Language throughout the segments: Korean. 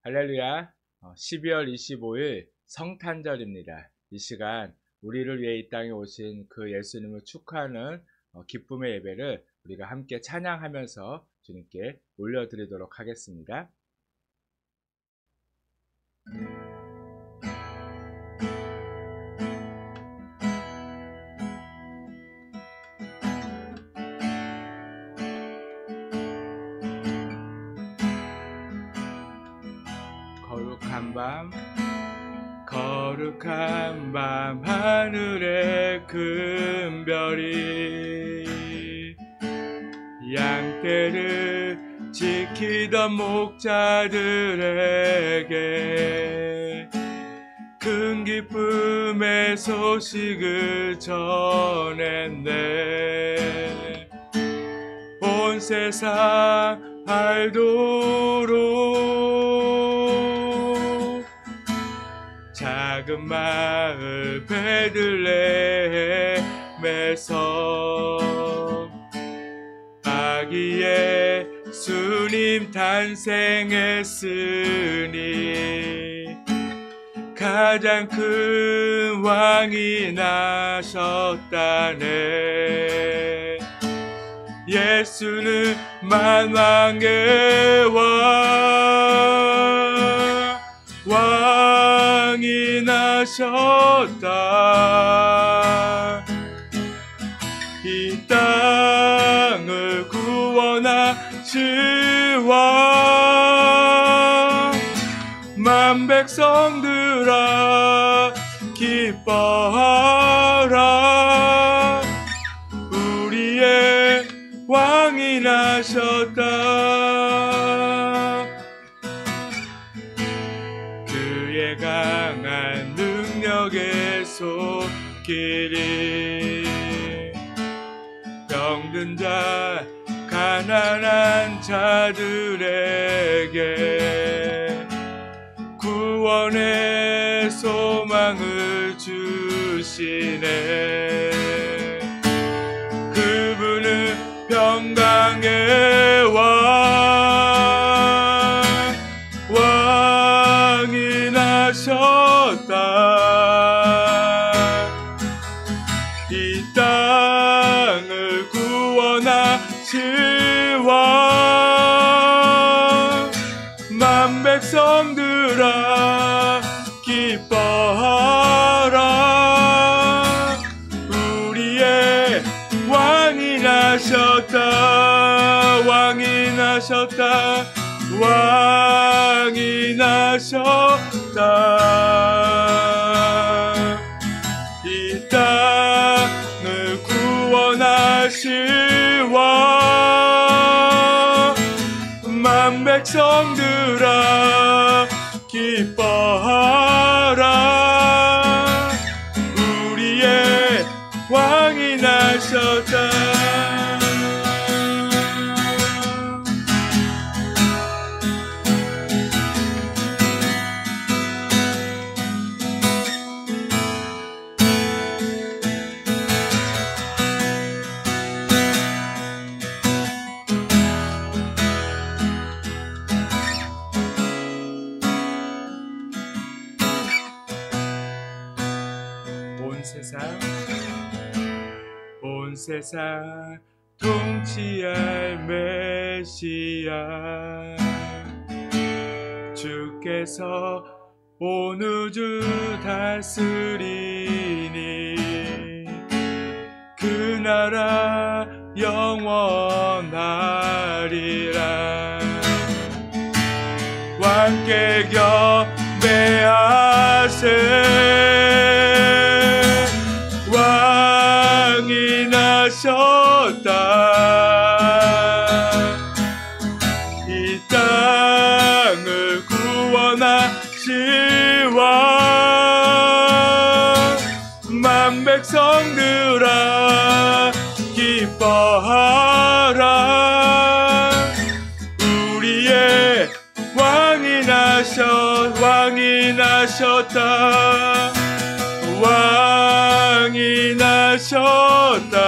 할렐루야. 12월 25일 성탄절입니다. 이 시간 우리를 위해 이 땅에 오신 그 예수님을 축하하는 기쁨의 예배를 우리가 함께 찬양하면서 주님께 올려드리도록 하겠습니다. 거룩한 밤 하늘의 큰 별이 양떼를 지키던 목자들에게 큰 기쁨의 소식을 전했네. 온 세상 알도록 작은 마을 베들레헴에서 아기 예수님 탄생했으니 가장 큰 왕이 나셨다네. 예수는 만왕의 왕이 나셨다. 이 땅을 구원하실 왕, 만 백성들아 기뻐하라. 우리의 왕이 나셨다. 그의 강한 능력의 손길이 병든 자 가난한 자들에게 구원의 소망을 주시네. 그분은 평강의 왕이 나셨다. 이 땅을 구원하실 왕, 만 백성들아 기뻐하라. 우리의 왕이 나셨다. 왕이 나셨다. 왕이 나셨다. 이 땅을 구원하실 왕, 만 백성들아 기뻐하라. 우리의 왕이 나셨다. 온 세상 통치할 메시아, 주께서 온 우주 다스리니 그 나라 영원하리라. 왕께 경배하세. 왕이 나셨다. 이 땅을 구원하실 왕, 만 백성들아 기뻐하라. 우리의 왕이 나셨다. 왕이 나셨다.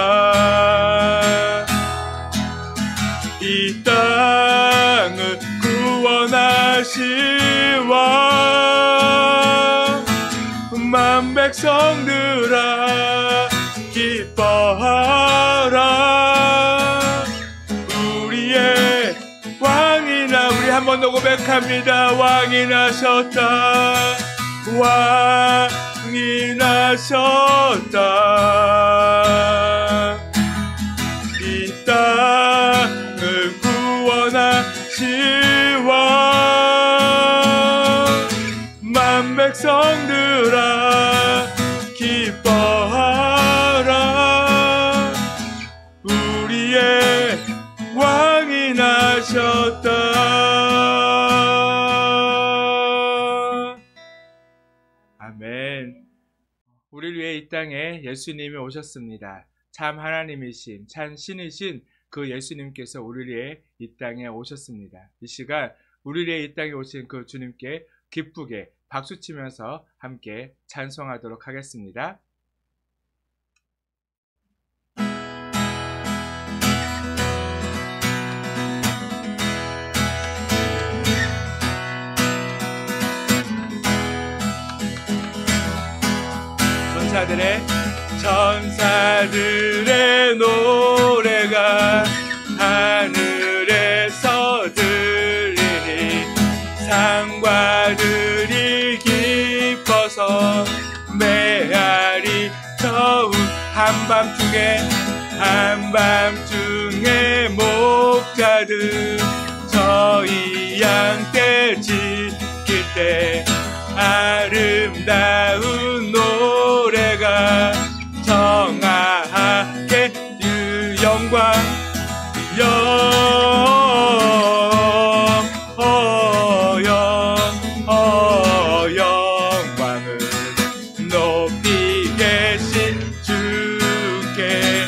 이 땅을 구원하실 만 백성들아 기뻐하라. 우리의 왕이나, 우리 한 번 더 고백합니다. 왕이 나셨다. 왕이 나셨다. 이 땅을 구원하실 왕. 만 백성들아 기뻐하라. 우리의 왕이 나셨다. 아멘. 우리를 위해 이 땅에 예수님이 오셨습니다. 참 하나님이신, 참 신이신 그 예수님께서 우리를 위해 이 땅에 오셨습니다. 이 시간 우리를 위해 이 땅에 오신 그 주님께 기쁘게 박수치면서 함께 찬송하도록 하겠습니다. 천사들의 노래가 하늘에서 들리니 상과들이 기뻐서 메아리 저울 한밤중에 목자들 저희 양떼 지킬 때 아름다운 노래가 정하게 영광 영광을 높이 계신 주께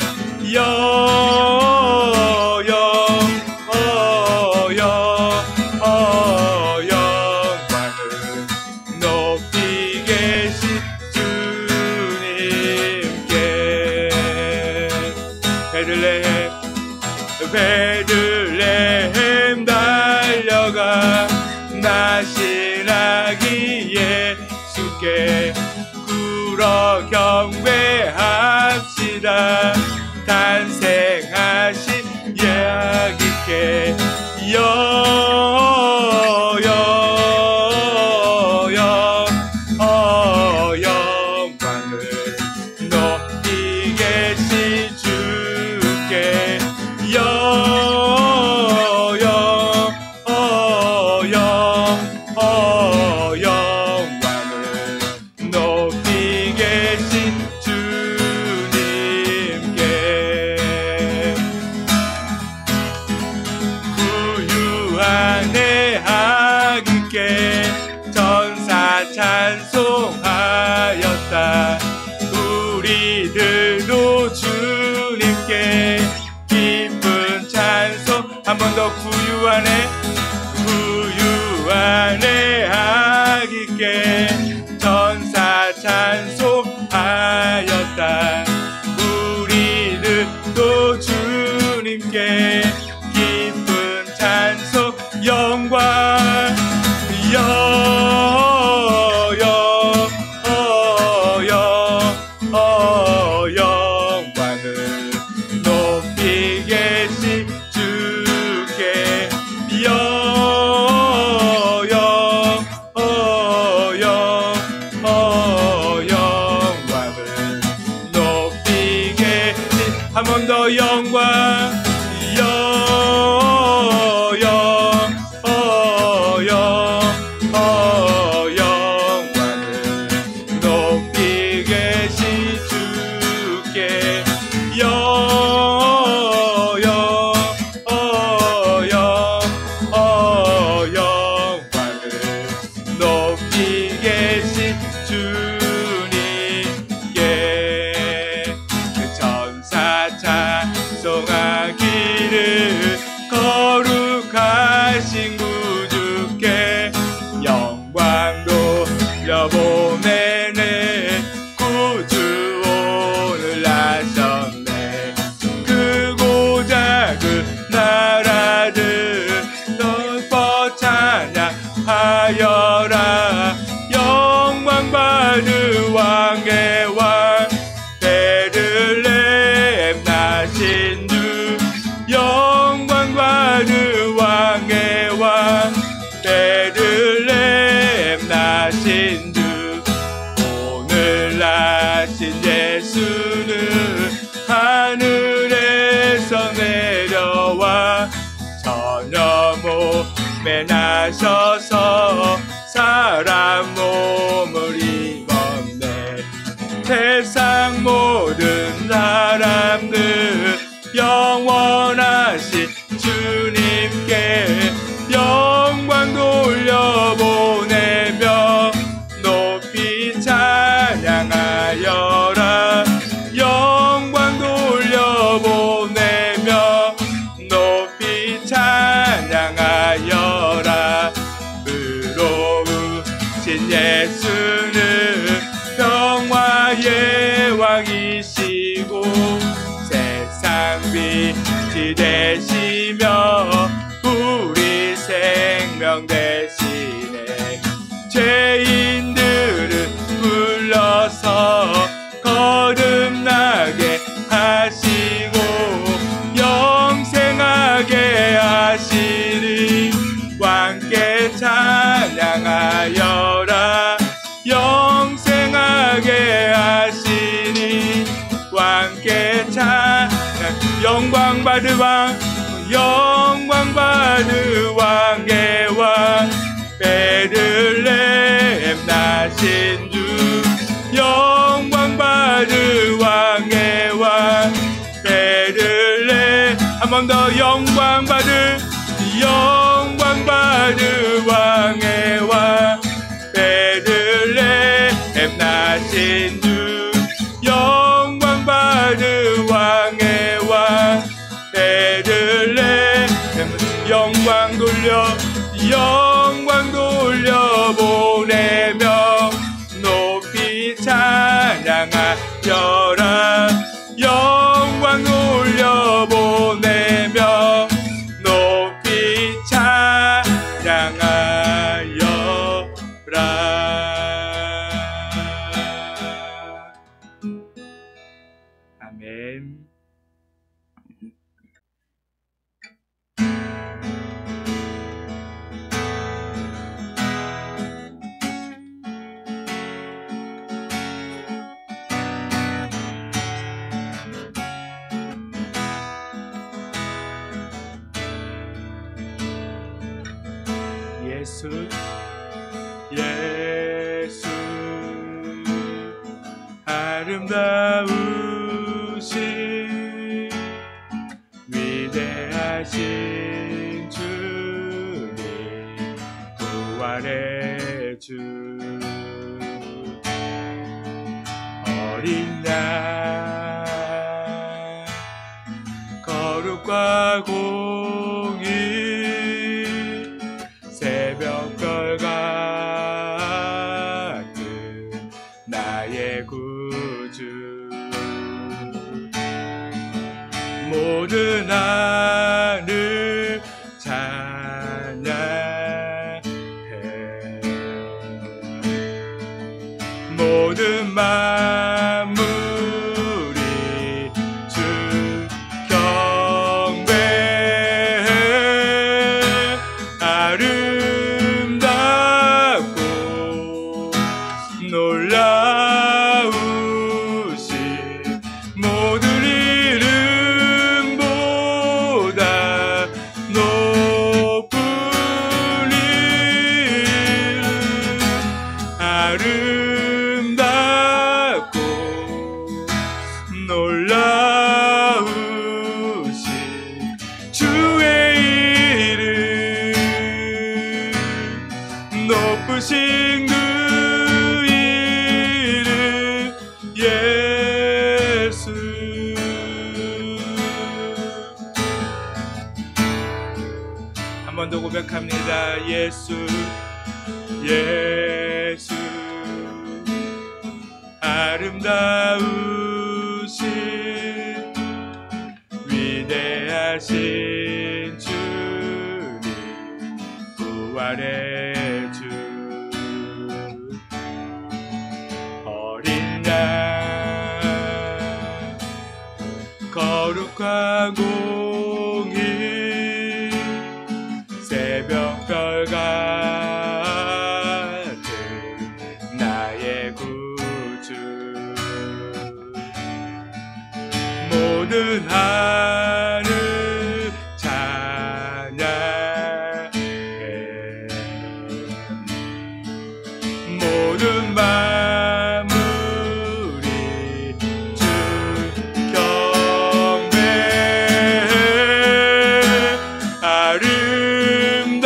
베들레헴 달려가 나시나기 예수께 굴어 경배합시다. 탄생하신 예아기께 영광을 높이 계신 주께 영광을 높이 계신 주님께 구유한 애아기께 전사 찬송하였다. 우리들도 주님께 기쁜 찬송. 한 번 더 구유한 애아기께 전사 찬송하였다. 우리들도 주님께 기쁜 찬송. 영광을 높이 계신 주께 영광을 높이 계신. 한 번 더 영광을 높이 계신 주께 영광을 높이 계신 주님께 그 전사 찬송하기 왕의 왕 베들레헴 나신 주 영광 받은 왕의 왕 베들레헴 나신 주 오늘 나신 예수는 하늘에서 내려와 전혀 몸에 나셔서 사람 몸을 입었네. 세상 모든 사람들 영원하신 주님께 영광 돌려보내며 높이 찬양하여라. 영광 돌려보내며 높이 찬양하여라. 의로우신 예수는 평화의 왕이시고 세상 빛이 되시며 우리 생명 되시네. 죄인들을 불러서 거듭나게 하시고 영생하게 하시니 왕께 찬양하여라. 영생하게 하시니 왕께 찬양. 영광 받으 왕 영광 받으 왕의 왕 베들레헴 나신 주 영광 받으 왕의 왕 베들레헴. 한 번 더 영광 받으 왕의 왕 베들레헴 나신 주 영광 받으 왕의 왕 베들레헴. 영광 돌려 보내며 높이 찬양하여라. 영광 돌려 보내며 높이 찬양하여라. 아멘. 예수 아름다우신 위대하신 주님 부활의 주 어린 양 거룩과 공의 새벽별 같은 나의 구주 모든 하늘 찬양해 모든 만물이 주 경배해 아름답고 놀라우신 모든 이름보다 높은 이름 아름답고 놀라우신 주의 이름 높으신 그 이름 예수 한 번 더 고백합니다. 예수 아름다우신 위대하신 주님 부활의 주 어린 양 거룩한 공인 새벽별 같은 나의 구주 모든 하늘 찬양해 모든 만물이 주 경배해 아름답고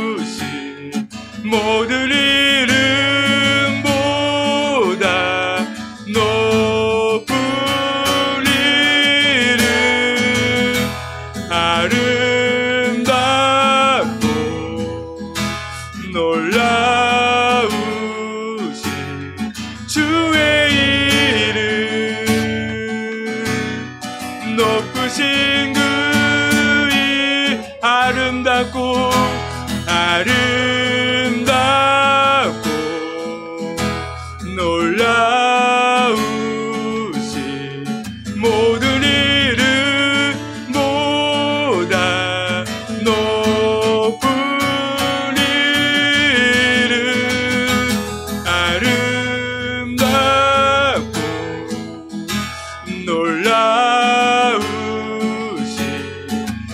놀라우신 모든 이름보다 높은 이름 아름답고 놀라우신 주의 이름 높으신 그의 아름답고 아름답고 놀라우신 모든 이름보다 높은 이름 아름답고 놀라우신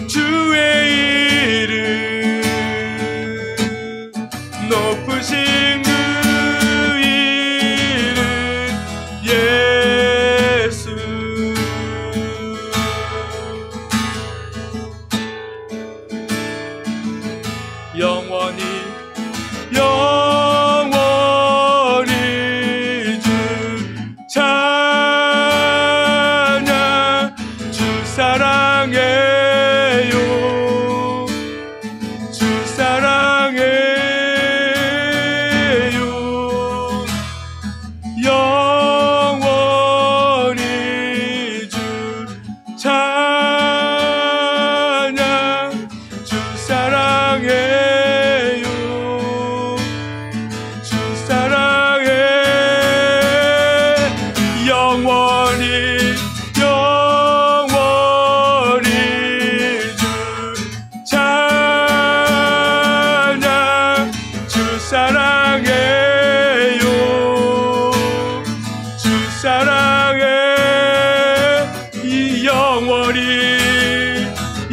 주의 이름 높으신 그 이름 예수 영원히 영원히 주 찬양 주 사랑해요 주 사랑해요 영원히 주 찬양 주 사랑해요 주 사랑해 영원히 영원히 주 찬양 주 사랑해요 주 사랑해 이 영원히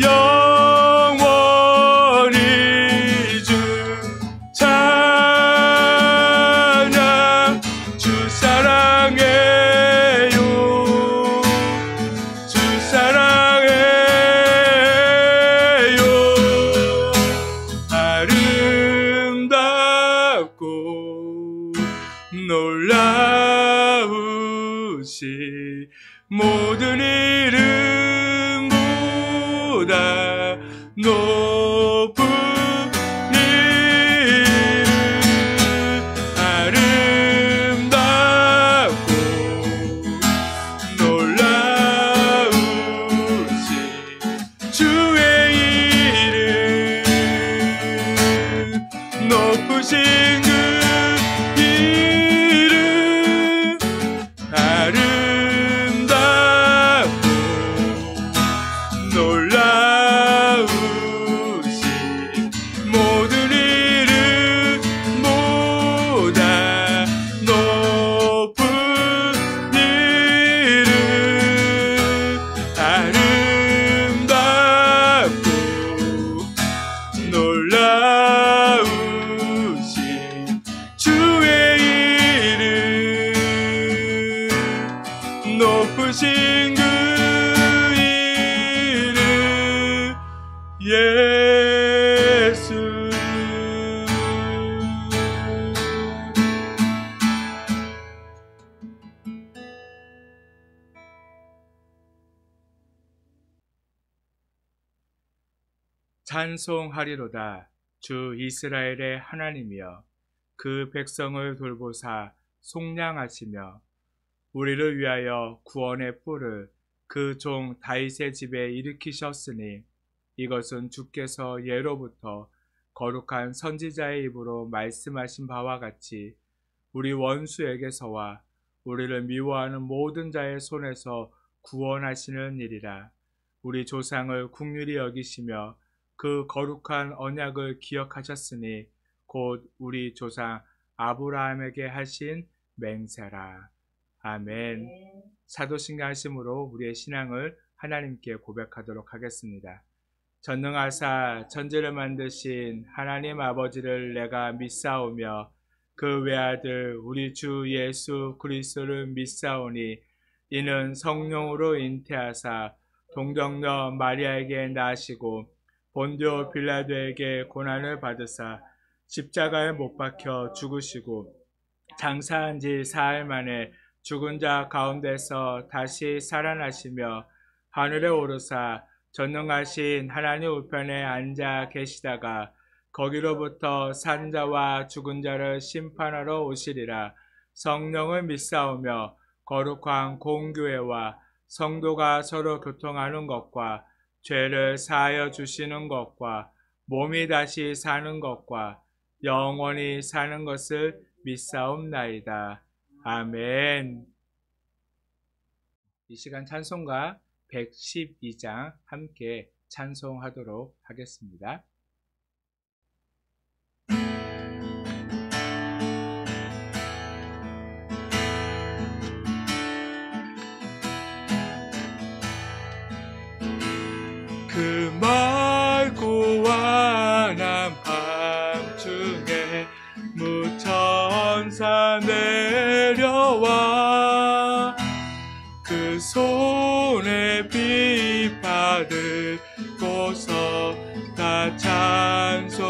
영원히 주 찬양 주 사랑해요 주 사랑해요 아름답고 놀라우신 모든 이름보다 높은 이름 아름답고 놀라우신 주의 이름 높으신 그 이름 아름답고 놀라우신 모든 이름보다 높은 이름 아름답고 놀라우신 주의 이름 높으신 그 이름 예수 찬송하리로다 주 이스라엘의 하나님이여 그 백성을 돌보사 속량하시며 우리를 위하여 구원의 뿔을 그 종 다윗의 집에 일으키셨으니 이것은 주께서 예로부터 거룩한 선지자의 입으로 말씀하신 바와 같이 우리 원수에게서와 우리를 미워하는 모든 자의 손에서 구원하시는 일이라. 우리 조상을 긍휼히 여기시며 그 거룩한 언약을 기억하셨으니 곧 우리 조상 아브라함에게 하신 맹세라. 아멘. 사도신경 하심으로 우리의 신앙을 하나님께 고백하도록 하겠습니다. 전능하사 천지를 만드신 하나님 아버지를 내가 믿사오며 그 외아들 우리 주 예수 그리스도를 믿사오니 이는 성령으로 잉태하사 동정녀 마리아에게 나시고 본디오 빌라도에게 고난을 받으사 십자가에 못 박혀 죽으시고 장사한 지 사흘 만에 죽은 자 가운데서 다시 살아나시며 하늘에 오르사 전능하신 하나님 우편에 앉아 계시다가 거기로부터 산 자와 죽은 자를 심판하러 오시리라. 성령을 믿사오며 거룩한 공교회와 성도가 서로 교통하는 것과 죄를 사하여 주시는 것과 몸이 다시 사는 것과 영원히 사는 것을 믿사옵나이다. 아멘. 이 시간 찬송가 112장 함께 찬송하도록 하겠습니다. 그 맑고 환한 밤중에 무천사 내려와 그 손에 비받들고서 다 찬송하기를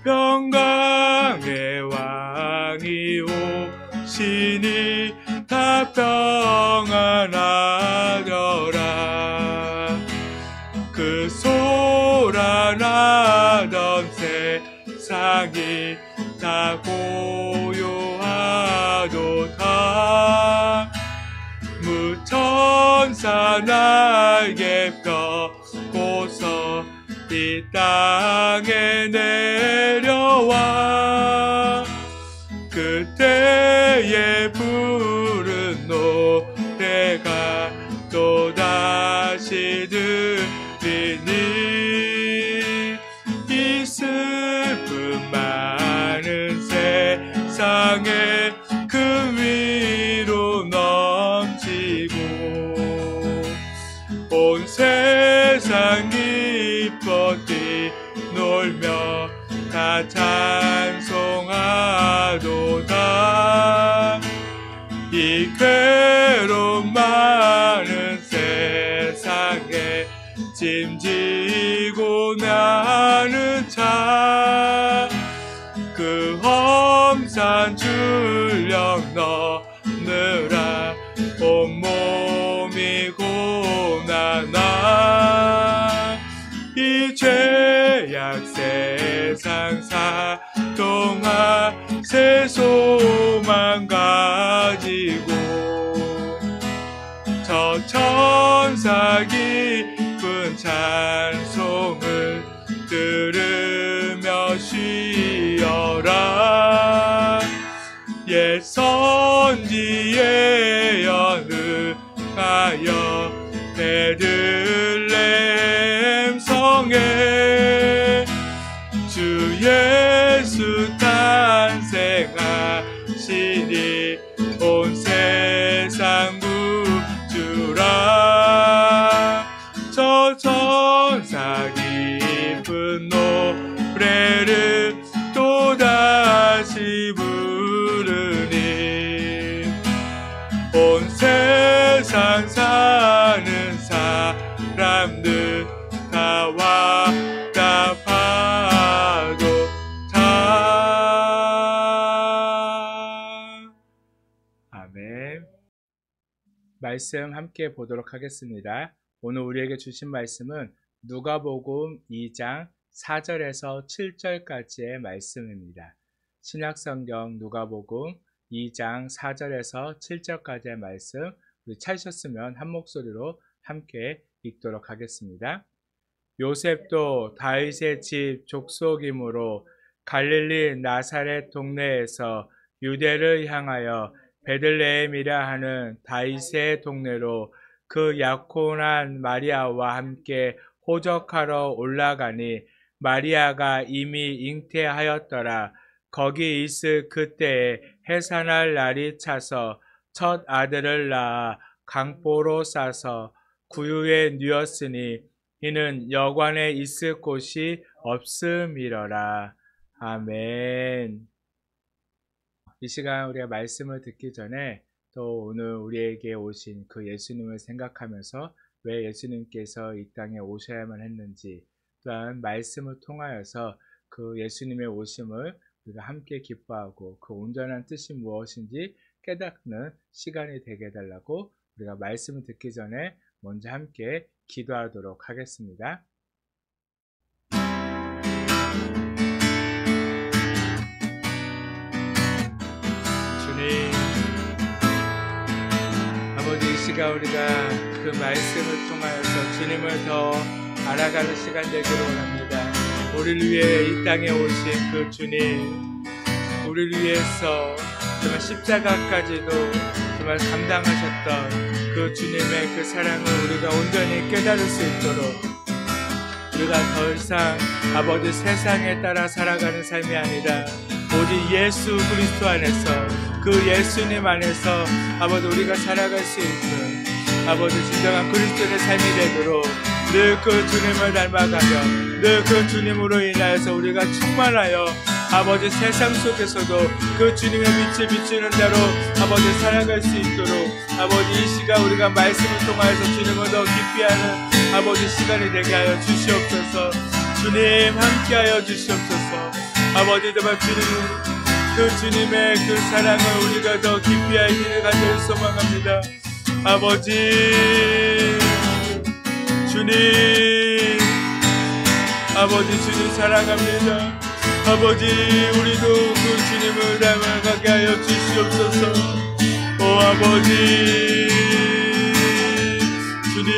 평강의 왕이 오시니 다 평안하더라. 그 소란하던 세상이 다 고요하도다. 무천사 날개 펴고서 이 땅에 내려와 그때에 부른 노래가 또다시 들리니 이 슬픔 많은 세상에 그 위로 넘치고 온 세상 기뻐 뛰놀며 다 찬송하도다. 이 괴로움 많은 세상에 짐지고 나는 자 그 험산 출력 넘느라 온몸이 고난아 이 죄악 세상 사동아 새 소망 가지고 저 천사 기쁜 찬송을 들으며 쉬어라. 옛 선지에 연응하여 베들레헴 성에 주 예수 탄생하시니 온 세상 구주라. 저 천사 기쁜 노래를 또다시 부르니 온 세상 사는 사람들 다 화답하도다. 아멘. 말씀 함께 보도록 하겠습니다. 오늘 우리에게 주신 말씀은 누가복음 2장 4절에서 7절까지의 말씀입니다. 신약성경 누가복음 2장 4절에서 7절까지의 말씀 우리 찾으셨으면 한 목소리로 함께 읽도록 하겠습니다. 요셉도 다윗의 집 족속이므로 갈릴리 나사렛 동네에서 유대를 향하여 베들레헴이라 하는 다윗의 동네로 그 약혼한 마리아와 함께 호적하러 올라가니 마리아가 이미 잉태하였더라. 거기 있을 그때에 해산할 날이 차서 첫 아들을 낳아 강보로 싸서 구유에 누웠으니 이는 여관에 있을 곳이 없음이러라. 아멘. 이 시간 우리가 말씀을 듣기 전에 또 오늘 우리에게 오신 그 예수님을 생각하면서 왜 예수님께서 이 땅에 오셔야만 했는지, 또한 말씀을 통하여서 그 예수님의 오심을 우리가 함께 기뻐하고 그 온전한 뜻이 무엇인지 깨닫는 시간이 되게 해달라고 우리가 말씀을 듣기 전에 먼저 함께 기도하도록 하겠습니다. 주님, 아버지, 이 시간 우리가 그 말씀을 통하여서 주님을 더 알아가는 시간 되기를 원합니다. 우리를 위해 이 땅에 오신 그 주님, 우리를 위해서 정말 십자가까지도 정말 감당하셨던 그 주님의 그 사랑을 우리가 온전히 깨달을 수 있도록, 우리가 더 이상 아버지 세상에 따라 살아가는 삶이 아니라 오직 예수 그리스도 안에서, 그 예수님 안에서 아버지 우리가 살아갈 수 있는 아버지 진정한 그리스도의 삶이 되도록 늘 그 주님을 닮아가며 늘 그 주님으로 인하여서 우리가 충만하여 아버지 세상 속에서도 그 주님의 빛을 비추는 대로 아버지 살아갈 수 있도록 아버지 이 시간 우리가 말씀을 통하여서 주님을 더 깊이 하는 아버지 시간이 되게 하여 주시옵소서. 주님 함께하여 주시옵소서. 아버지 정말 그 주님의 그 사랑을 우리가 더 깊이 알기를 간절히 소망합니다. 아버지 주님, 아버지 주님 사랑합니다. 아버지 우리도 그 주님을 닮아가게 하여 주시옵소서. 오 아버지 주님,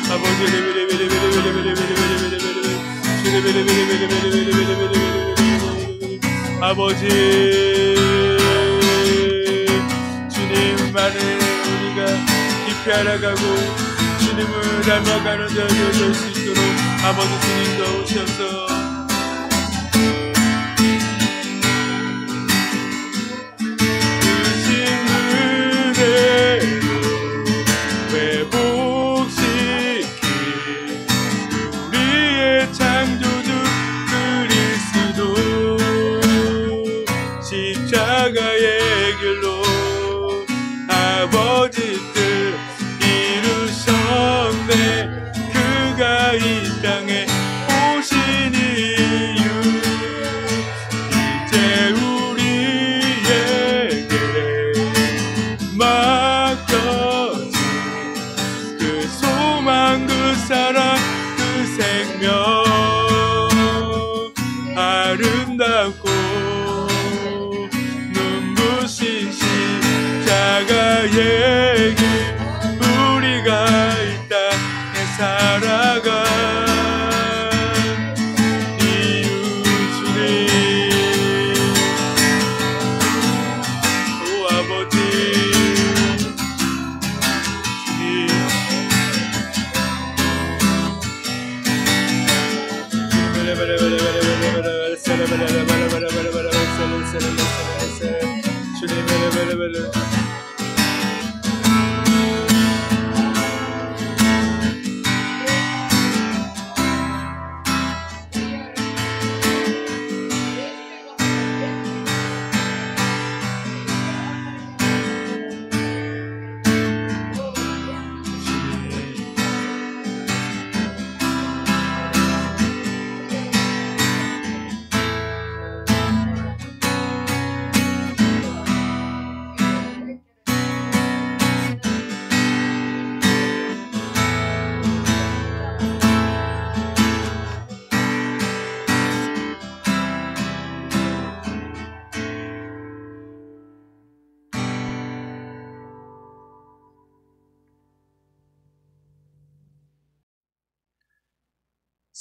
아버지 아버지 주님만을 우리가 깊이 알아가고 주님을 닮아가는 자가 될 수 있도록 아버지 주님도 오셔서 십자가의 길로 아버지 뜻 이루셨네. 그가 이 땅에 오신 이유 이제 우리에게 맡겨진 그 소망, 그 사랑, 그 생명 아름답고 십자가의 길 우리가 이 땅에 살아간 이유 주님. 오 아버지 주님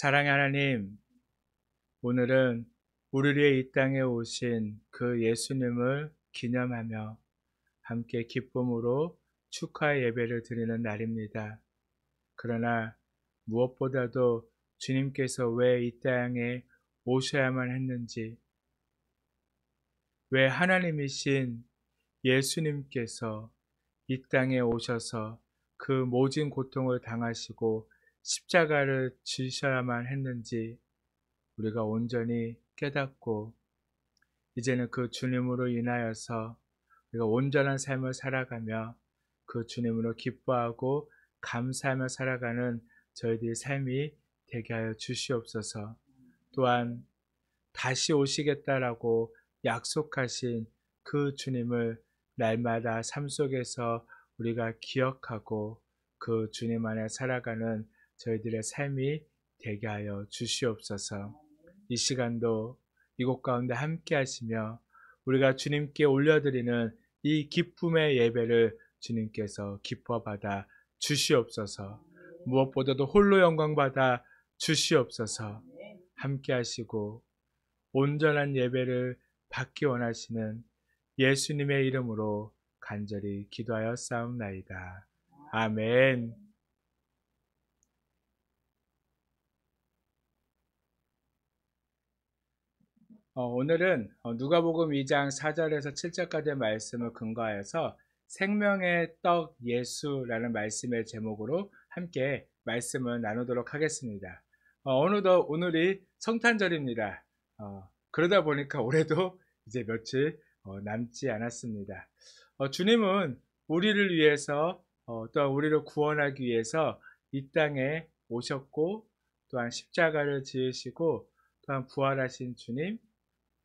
사랑의 하나님, 오늘은 우리 위해 이 땅에 오신 그 예수님을 기념하며 함께 기쁨으로 축하의 예배를 드리는 날입니다. 그러나 무엇보다도 주님께서 왜 이 땅에 오셔야만 했는지, 왜 하나님이신 예수님께서 이 땅에 오셔서 그 모진 고통을 당하시고 십자가를 지셔야만 했는지 우리가 온전히 깨닫고 이제는 그 주님으로 인하여서 우리가 온전한 삶을 살아가며 그 주님으로 기뻐하고 감사하며 살아가는 저희들의 삶이 되게 하여 주시옵소서. 또한 다시 오시겠다라고 약속하신 그 주님을 날마다 삶 속에서 우리가 기억하고 그 주님 안에 살아가는 저희들의 삶이 되게 하여 주시옵소서. 이 시간도 이곳 가운데 함께 하시며 우리가 주님께 올려드리는 이 기쁨의 예배를 주님께서 기뻐 받아 주시옵소서. 무엇보다도 홀로 영광 받아 주시옵소서. 함께 하시고 온전한 예배를 받기 원하시는 예수님의 이름으로 간절히 기도하여 싸움나이다. 아멘. 오늘은 누가복음 2장 4절에서 7절까지의 말씀을 근거하여서 생명의 떡 예수라는 말씀의 제목으로 함께 말씀을 나누도록 하겠습니다. 어느덧 오늘이 성탄절입니다. 그러다 보니까 올해도 이제 며칠 남지 않았습니다. 주님은 우리를 위해서 또한 우리를 구원하기 위해서 이 땅에 오셨고 또한 십자가를 지으시고 또한 부활하신 주님,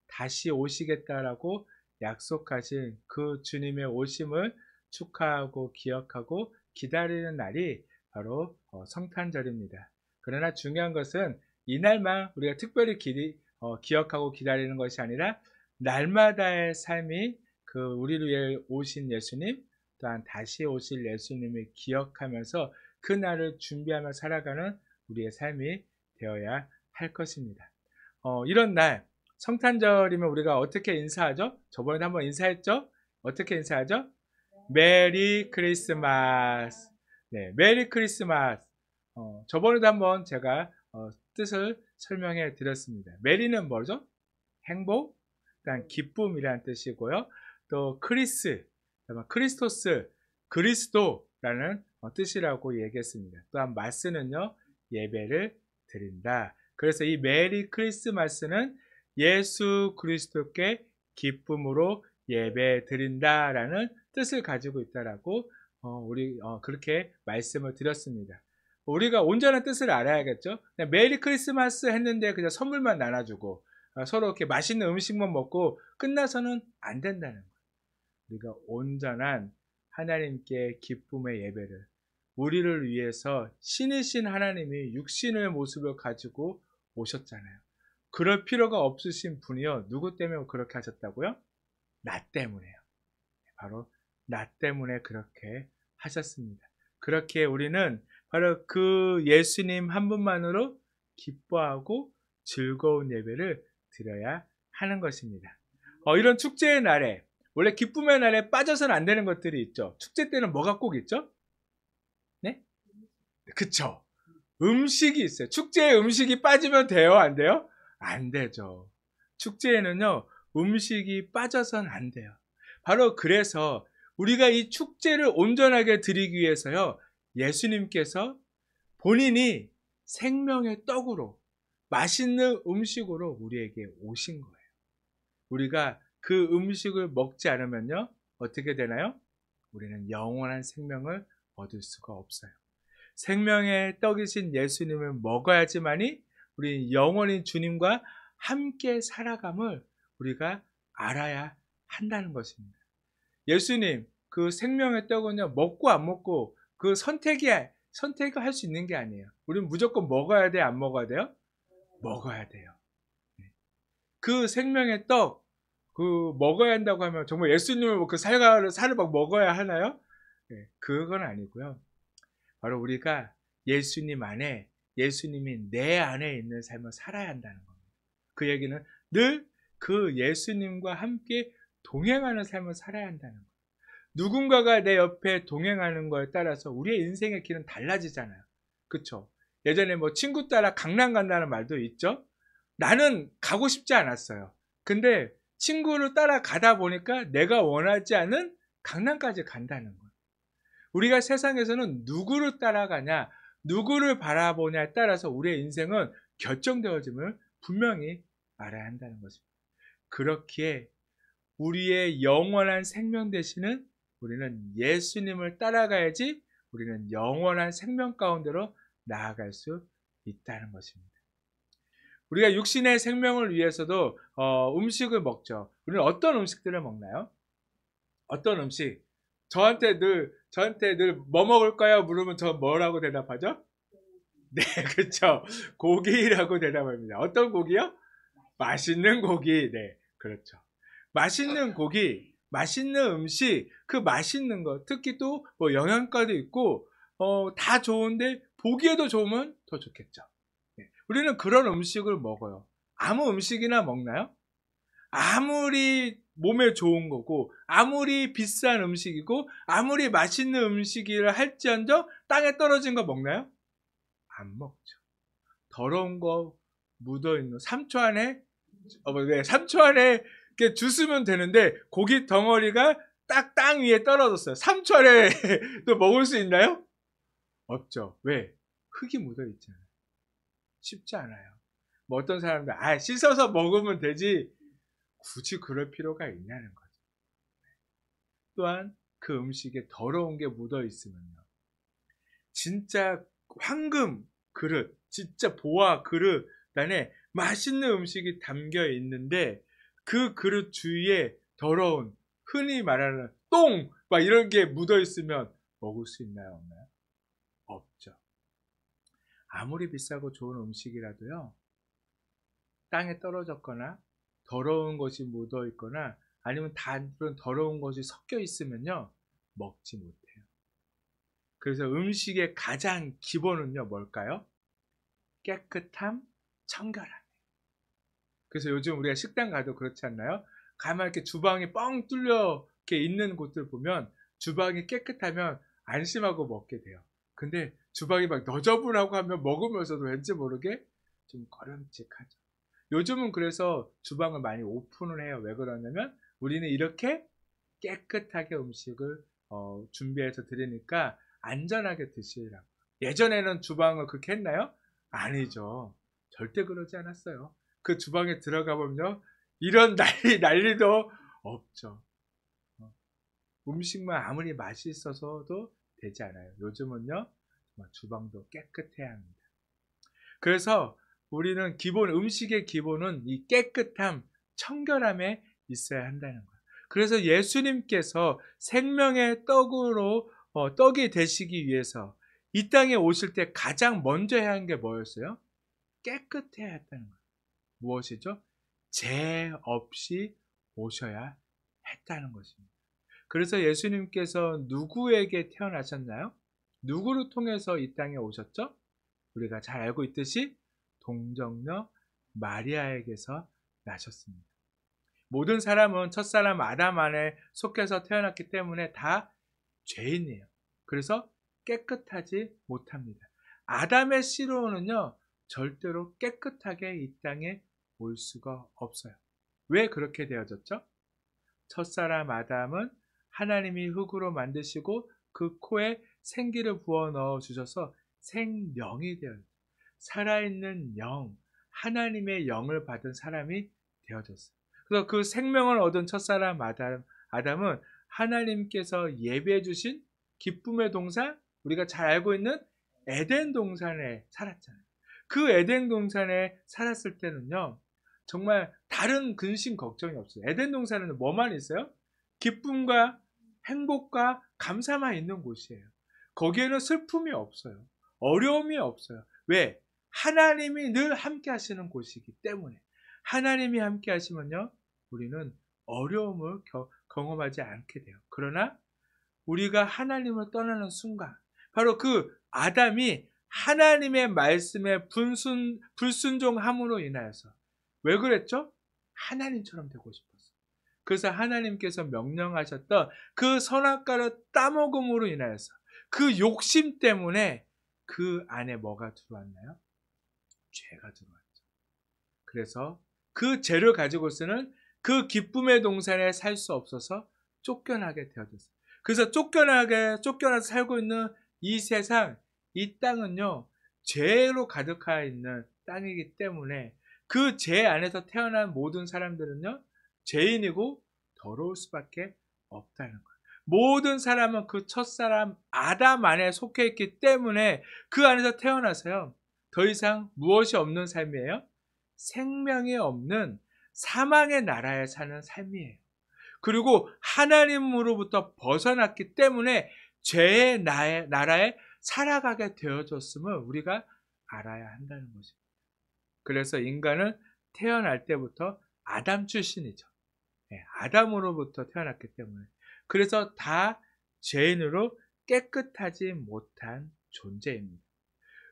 다시 오시겠다라고 약속하신 그 주님의 오심을 축하하고 기억하고 기다리는 날이 바로 성탄절입니다. 그러나 중요한 것은 이날만 우리가 특별히 기억하고 기다리는 것이 아니라 날마다의 삶이 그 우리를 위해 오신 예수님, 또한 다시 오실 예수님을 기억하면서 그 날을 준비하며 살아가는 우리의 삶이 되어야 할 것입니다. 이런 날 성탄절이면 우리가 어떻게 인사하죠? 저번에도 한번 인사했죠? 어떻게 인사하죠? 메리 크리스마스. 네, 메리 크리스마스. 저번에도 한번 제가 뜻을 설명해 드렸습니다. 메리는 뭐죠? 행복, 일단 기쁨이라는 뜻이고요. 또 크리스토스, 그리스도라는 뜻이라고 얘기했습니다. 또한 마스는요, 예배를 드린다. 그래서 이 메리 크리스마스는 예수 그리스도께 기쁨으로 예배 드린다라는 뜻을 가지고 있다라고 우리 그렇게 말씀을 드렸습니다. 우리가 온전한 뜻을 알아야겠죠. 그냥 메리 크리스마스 했는데 그냥 선물만 나눠주고 서로 이렇게 맛있는 음식만 먹고 끝나서는 안 된다는 거예요. 우리가 온전한 하나님께 기쁨의 예배를, 우리를 위해서 신이신 하나님이 육신의 모습을 가지고 오셨잖아요. 그럴 필요가 없으신 분이요. 누구 때문에 그렇게 하셨다고요? 나 때문에요. 바로 나 때문에 그렇게 하셨습니다. 그렇게 우리는 바로 그 예수님 한 분만으로 기뻐하고 즐거운 예배를 드려야 하는 것입니다. 이런 축제의 날에, 원래 기쁨의 날에 빠져서는 안 되는 것들이 있죠. 축제 때는 뭐가 꼭 있죠? 네? 그쵸. 음식이 있어요. 축제에 음식이 빠지면 돼요? 안 돼요? 안 되죠. 축제에는요, 음식이 빠져서는 안 돼요. 바로 그래서 우리가 이 축제를 온전하게 드리기 위해서요, 예수님께서 본인이 생명의 떡으로, 맛있는 음식으로 우리에게 오신 거예요. 우리가 그 음식을 먹지 않으면요, 어떻게 되나요? 우리는 영원한 생명을 얻을 수가 없어요. 생명의 떡이신 예수님을 먹어야지만이 우리 영원히 주님과 함께 살아감을 우리가 알아야 한다는 것입니다. 예수님, 그 생명의 떡은요, 먹고 안 먹고 그 선택을 할 수 있는 게 아니에요. 우리는 무조건 먹어야 돼, 안 먹어야 돼요? 먹어야 돼요. 그 생명의 떡, 먹어야 한다고 하면 정말 예수님을 그 살을 막 먹어야 하나요? 그건 아니고요. 바로 우리가 예수님 안에 예수님이 내 안에 있는 삶을 살아야 한다는 겁니다. 그 얘기는 늘 그 예수님과 함께 동행하는 삶을 살아야 한다는 거예요. 누군가가 내 옆에 동행하는 거에 따라서 우리의 인생의 길은 달라지잖아요. 그쵸? 예전에 뭐 친구 따라 강남 간다는 말도 있죠? 나는 가고 싶지 않았어요. 근데 친구를 따라 가다 보니까 내가 원하지 않은 강남까지 간다는 거예요. 우리가 세상에서는 누구를 따라가냐, 누구를 바라보냐에 따라서 우리의 인생은 결정되어짐을 분명히 알아야 한다는 것입니다. 그렇기에 우리의 영원한 생명 되시는 우리는 예수님을 따라가야지 우리는 영원한 생명 가운데로 나아갈 수 있다는 것입니다. 우리가 육신의 생명을 위해서도 음식을 먹죠. 우리는 어떤 음식들을 먹나요? 어떤 음식? 저한테 늘 뭐 먹을까요? 물으면 저 뭐라고 대답하죠? 네, 그렇죠. 고기라고 대답합니다. 어떤 고기요? 맛있는 고기. 네, 그렇죠. 맛있는 고기, 맛있는 음식, 그 맛있는 거, 특히 또 뭐 영양가도 있고, 다 좋은데 보기에도 좋으면 더 좋겠죠. 네, 우리는 그런 음식을 먹어요. 아무 음식이나 먹나요? 아무리 몸에 좋은 거고, 아무리 비싼 음식이고, 아무리 맛있는 음식이라 할지언정 땅에 떨어진 거 먹나요? 안 먹죠. 더러운 거 묻어있는 3초 안에 3초 안에 이렇게 주스면 되는데 고기 덩어리가 딱 땅 위에 떨어졌어요. 3초 안에 또 먹을 수 있나요? 없죠. 왜? 흙이 묻어있잖아요. 쉽지 않아요. 뭐 어떤 사람들 씻어서 먹으면 되지 굳이 그럴 필요가 있냐는 거죠. 또한 그 음식에 더러운 게 묻어있으면요. 진짜 황금 그릇, 진짜 보화 그릇 안에 맛있는 음식이 담겨 있는데 그 그릇 주위에 더러운 흔히 말하는 똥 막 이런 게 묻어 있으면 먹을 수 있나요? 없나요? 없죠. 아무리 비싸고 좋은 음식이라도요. 땅에 떨어졌거나 더러운 것이 묻어 있거나 아니면 다른 더러운 것이 섞여 있으면요. 먹지 못해요. 그래서 음식의 가장 기본은요. 뭘까요? 깨끗함, 청결함. 그래서 요즘 우리가 식당 가도 그렇지 않나요? 가만 이렇게 주방이 뻥 뚫려 이렇게 있는 곳들 보면 주방이 깨끗하면 안심하고 먹게 돼요. 근데 주방이 막 너저분하고 하면 먹으면서도 왠지 모르게 좀 꺼림칙하죠. 요즘은 그래서 주방을 많이 오픈을 해요. 왜 그러냐면 우리는 이렇게 깨끗하게 음식을 준비해서 드리니까 안전하게 드시라고. 예전에는 주방을 그렇게 했나요? 아니죠. 절대 그러지 않았어요. 그 주방에 들어가 보면요. 이런 난리도 없죠. 음식만 아무리 맛있어서도 되지 않아요. 요즘은요. 주방도 깨끗해야 합니다. 그래서 우리는 음식의 기본은 이 깨끗함, 청결함에 있어야 한다는 거예요. 그래서 예수님께서 생명의 떡이 되시기 위해서 이 땅에 오실 때 가장 먼저 해야 하는 게 뭐였어요? 깨끗해야 했다는 거예요. 무엇이죠? 죄 없이 오셔야 했다는 것입니다. 그래서 예수님께서 누구에게 태어나셨나요? 누구를 통해서 이 땅에 오셨죠? 우리가 잘 알고 있듯이 동정녀 마리아에게서 나셨습니다. 모든 사람은 첫사람 아담 안에 속해서 태어났기 때문에 다 죄인이에요. 그래서 깨끗하지 못합니다. 아담의 씨로는요 절대로 깨끗하게 이 땅에 올 수가 없어요. 왜 그렇게 되어졌죠? 첫사람 아담은 하나님이 흙으로 만드시고 그 코에 생기를 부어 넣어 주셔서 생명이 되어요. 살아있는 영, 하나님의 영을 받은 사람이 되어졌어요. 그래서 그 생명을 얻은 첫사람 아담은 하나님께서 예비해 주신 기쁨의 동산, 우리가 잘 알고 있는 에덴 동산에 살았잖아요. 그 에덴 동산에 살았을 때는요, 정말 다른 근심 걱정이 없어요. 에덴 동산에는 뭐만 있어요? 기쁨과 행복과 감사만 있는 곳이에요. 거기에는 슬픔이 없어요. 어려움이 없어요. 왜? 하나님이 늘 함께 하시는 곳이기 때문에. 하나님이 함께 하시면요, 우리는 어려움을 경험하지 않게 돼요. 그러나 우리가 하나님을 떠나는 순간, 바로 그 아담이 하나님의 말씀에 불순종함으로 인하여서. 왜 그랬죠? 하나님처럼 되고 싶었어. 그래서 하나님께서 명령하셨던 그 선악과를 따먹음으로 인하여서 그 욕심 때문에 그 안에 뭐가 들어왔나요? 죄가 들어왔죠. 그래서 그 죄를 가지고서는 그 기쁨의 동산에 살 수 없어서 쫓겨나게 되어졌어요. 그래서 쫓겨나서 살고 있는 이 세상, 이 땅은요, 죄로 가득하 있는 땅이기 때문에 그 죄 안에서 태어난 모든 사람들은요, 죄인이고 더러울 수밖에 없다는 거예요. 모든 사람은 그 첫사람 아담 안에 속해 있기 때문에 그 안에서 태어나서요, 더 이상 무엇이 없는 삶이에요? 생명이 없는 사망의 나라에 사는 삶이에요. 그리고 하나님으로부터 벗어났기 때문에 죄의 나라에 살아가게 되어졌음을 우리가 알아야 한다는 것입니다. 그래서 인간은 태어날 때부터 아담 출신이죠. 아담으로부터 태어났기 때문에. 그래서 다 죄인으로 깨끗하지 못한 존재입니다.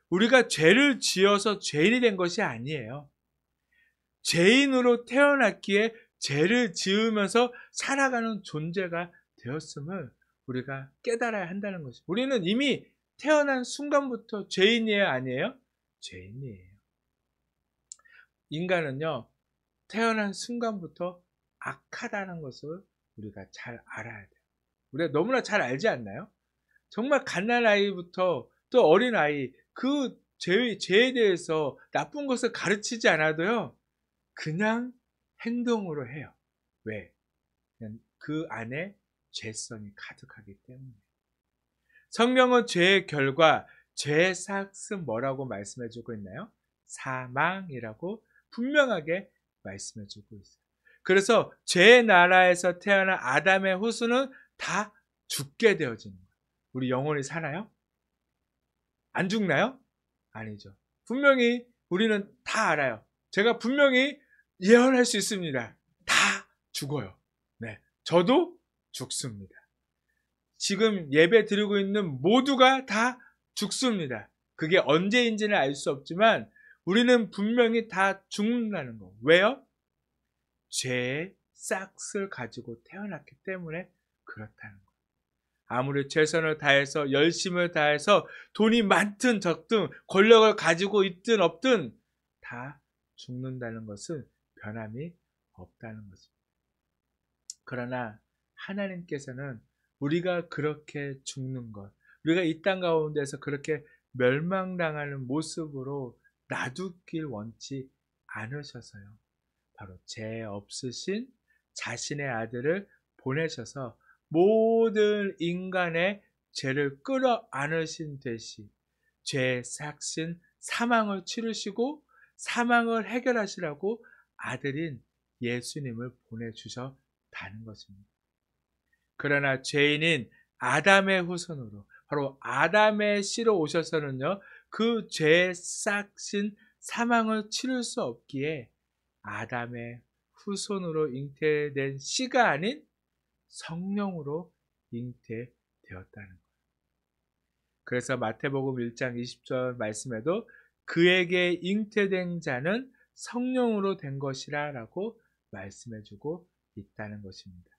우리가 죄를 지어서 죄인이 된 것이 아니에요. 죄인으로 태어났기에 죄를 지으면서 살아가는 존재가 되었음을 우리가 깨달아야 한다는 것입니다. 우리는 이미 태어난 순간부터 죄인이에요, 아니에요? 죄인이에요. 인간은요, 태어난 순간부터 악하다는 것을 우리가 잘 알아야 돼요. 우리가 너무나 잘 알지 않나요? 정말 갓난아이부터 또 어린아이, 그 죄에 대해서 나쁜 것을 가르치지 않아도요, 그냥 행동으로 해요. 왜? 그냥 그 안에 죄성이 가득하기 때문에. 성경은 죄의 결과, 죄의 삭은 뭐라고 말씀해주고 있나요? 사망이라고 분명하게 말씀해주고 있어요. 그래서 죄의 나라에서 태어난 아담의 후손은 다 죽게 되어지는 거예요. 우리 영혼이 사나요? 안 죽나요? 아니죠. 분명히 우리는 다 알아요. 제가 분명히 예언할 수 있습니다. 다 죽어요. 네, 저도 죽습니다. 지금 예배 드리고 있는 모두가 다 죽습니다. 그게 언제인지는 알 수 없지만 우리는 분명히 다 죽는다는 거. 왜요? 죄의 싹을 가지고 태어났기 때문에 그렇다는 거예요. 아무리 최선을 다해서 열심을 다해서 돈이 많든 적든 권력을 가지고 있든 없든 다 죽는다는 것은 변함이 없다는 것입니다. 그러나 하나님께서는 우리가 그렇게 죽는 것, 우리가 이 땅 가운데서 그렇게 멸망당하는 모습으로 놔두길 원치 않으셔서요. 바로 죄 없으신 자신의 아들을 보내셔서 모든 인간의 죄를 끌어안으신 되시 죄 삭신 사망을 치르시고 사망을 해결하시라고 아들인 예수님을 보내주셨다는 것입니다. 그러나 죄인인 아담의 후손으로 바로 아담의 씨로 오셔서는요, 그 죄 삭신 사망을 치를 수 없기에 아담의 후손으로 잉태된 씨가 아닌 성령으로 잉태되었다는 거예요. 그래서 마태복음 1장 20절 말씀에도 그에게 잉태된 자는 성령으로 된 것이라 라고 말씀해주고 있다는 것입니다.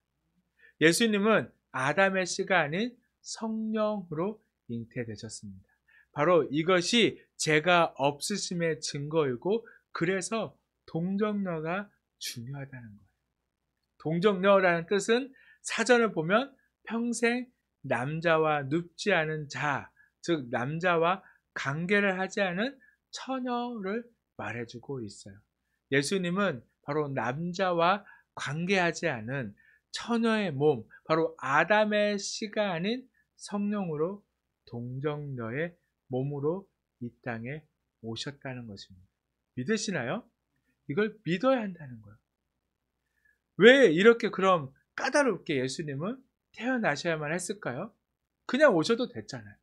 예수님은 아담의 씨가 아닌 성령으로 잉태되셨습니다. 바로 이것이 죄가 없으심의 증거이고 그래서 동정녀가 중요하다는 거예요. 동정녀라는 뜻은 사전을 보면 평생 남자와 눕지 않은 자, 즉 남자와 관계를 하지 않은 처녀를 말해주고 있어요. 예수님은 바로 남자와 관계하지 않은 처녀의 몸, 바로 아담의 씨가 아닌 성령으로 동정녀의 몸으로 이 땅에 오셨다는 것입니다. 믿으시나요? 이걸 믿어야 한다는 거예요. 왜 이렇게 그럼 까다롭게 예수님은 태어나셔야만 했을까요? 그냥 오셔도 됐잖아요.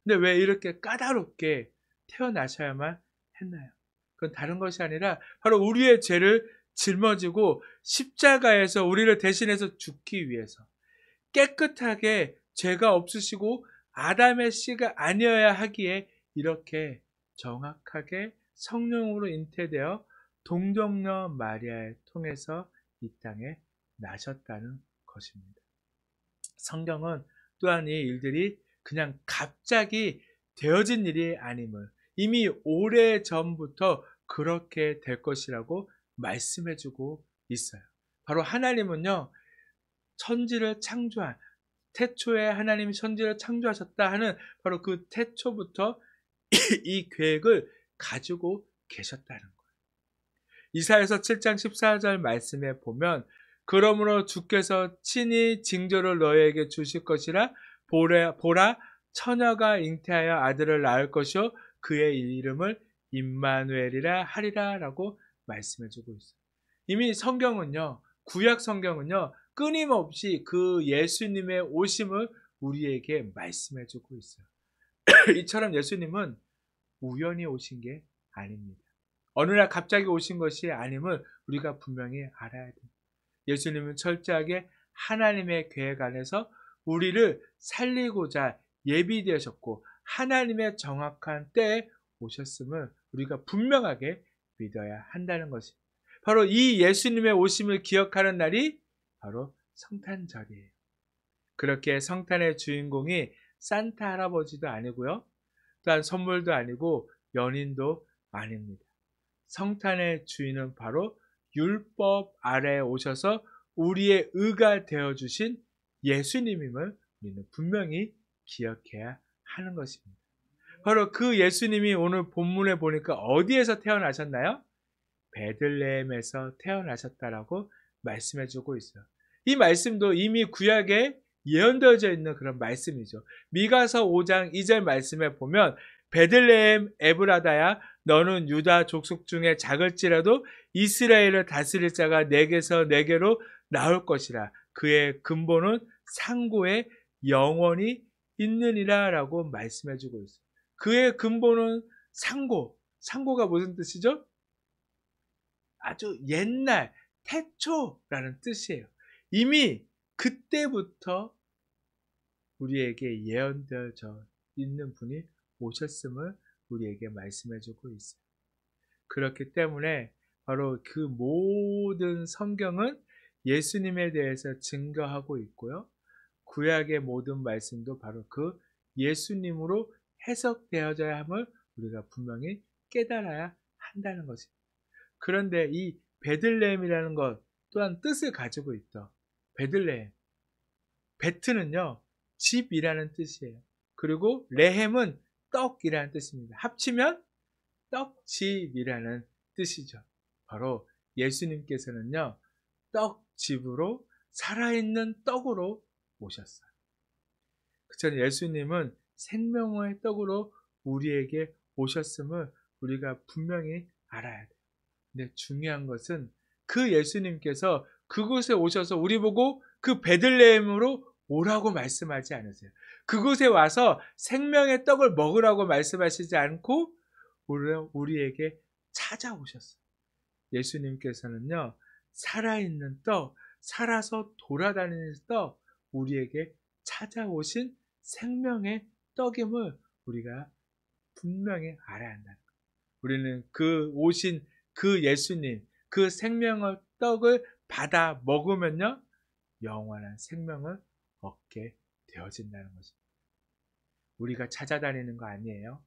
근데 왜 이렇게 까다롭게 태어나셔야만 했나요? 그건 다른 것이 아니라 바로 우리의 죄를 짊어지고 십자가에서 우리를 대신해서 죽기 위해서 깨끗하게 죄가 없으시고 아담의 씨가 아니어야 하기에 이렇게 정확하게 성령으로 잉태되어 동정녀 마리아를 통해서 이 땅에 나셨다는 것입니다. 성경은 또한 이 일들이 그냥 갑자기 되어진 일이 아님을 이미 오래전부터 그렇게 될 것이라고 말씀해주고 있어요. 바로 하나님은요, 천지를 창조한, 태초에 하나님이 천지를 창조하셨다 하는 바로 그 태초부터 이 계획을 가지고 계셨다는 거예요. 이사야서 7장 14절 말씀에 보면 그러므로 주께서 친히 징조를 너희에게 주실 것이라 보라 처녀가 잉태하여 아들을 낳을 것이요 그의 이름을 임마누엘이라 하리라 라고 말씀해주고 있어요. 이미 성경은요, 구약 성경은요, 끊임없이 그 예수님의 오심을 우리에게 말씀해주고 있어요. 이처럼 예수님은 우연히 오신 게 아닙니다. 어느 날 갑자기 오신 것이 아님을 우리가 분명히 알아야 됩니다. 예수님은 철저하게 하나님의 계획 안에서 우리를 살리고자 예비되셨고 하나님의 정확한 때에 오셨음을 우리가 분명하게 믿어야 한다는 것입니다. 바로 이 예수님의 오심을 기억하는 날이 바로 성탄절이에요. 그렇게 성탄의 주인공이 산타 할아버지도 아니고요. 또한 선물도 아니고 연인도 아닙니다. 성탄의 주인은 바로 율법 아래에 오셔서 우리의 의가 되어주신 예수님임을 우리는 분명히 기억해야 하는 것입니다. 바로 그 예수님이 오늘 본문에 보니까 어디에서 태어나셨나요? 베들레헴에서 태어나셨다라고 말씀해주고 있어요. 이 말씀도 이미 구약에 예언되어져 있는 그런 말씀이죠. 미가서 5장 2절 말씀에 보면 베들레헴 에브라다야 너는 유다 족속 중에 작을지라도 이스라엘을 다스릴 자가 내게서 내게로 나올 것이라 그의 근본은 상고에 영원히 있느니라 라고 말씀해주고 있어요. 그의 근본은 상고가 무슨 뜻이죠? 아주 옛날 태초라는 뜻이에요. 이미 그때부터 우리에게 예언되어져 있는 분이 오셨음을 우리에게 말씀해주고 있어요. 그렇기 때문에 바로 그 모든 성경은 예수님에 대해서 증거하고 있고요. 구약의 모든 말씀도 바로 그 예수님으로 해석되어져야 함을 우리가 분명히 깨달아야 한다는 것입니다. 그런데 이 베들레헴이라는 것 또한 뜻을 가지고 있죠. 베들레헴. 베트는요, 집이라는 뜻이에요. 그리고 레헴은 떡이라는 뜻입니다. 합치면 떡집이라는 뜻이죠. 바로 예수님께서는요, 떡집으로 살아있는 떡으로 오셨어요. 그쵸? 예수님은 생명의 떡으로 우리에게 오셨음을 우리가 분명히 알아야 돼요. 근데 중요한 것은 그 예수님께서 그곳에 오셔서 우리 보고 그 베들레헴으로 오라고 말씀하지 않으세요. 그곳에 와서 생명의 떡을 먹으라고 말씀하시지 않고 우리에게 찾아오셨어요. 예수님께서는요, 살아있는 떡, 살아서 돌아다니는 떡, 우리에게 찾아오신 생명의 떡임을 우리가 분명히 알아야 한다. 우리는 그 오신 그 예수님, 그 생명의 떡을 받아 먹으면요, 영원한 생명을 얻게 되어진다는 것입니다. 우리가 찾아다니는 거 아니에요.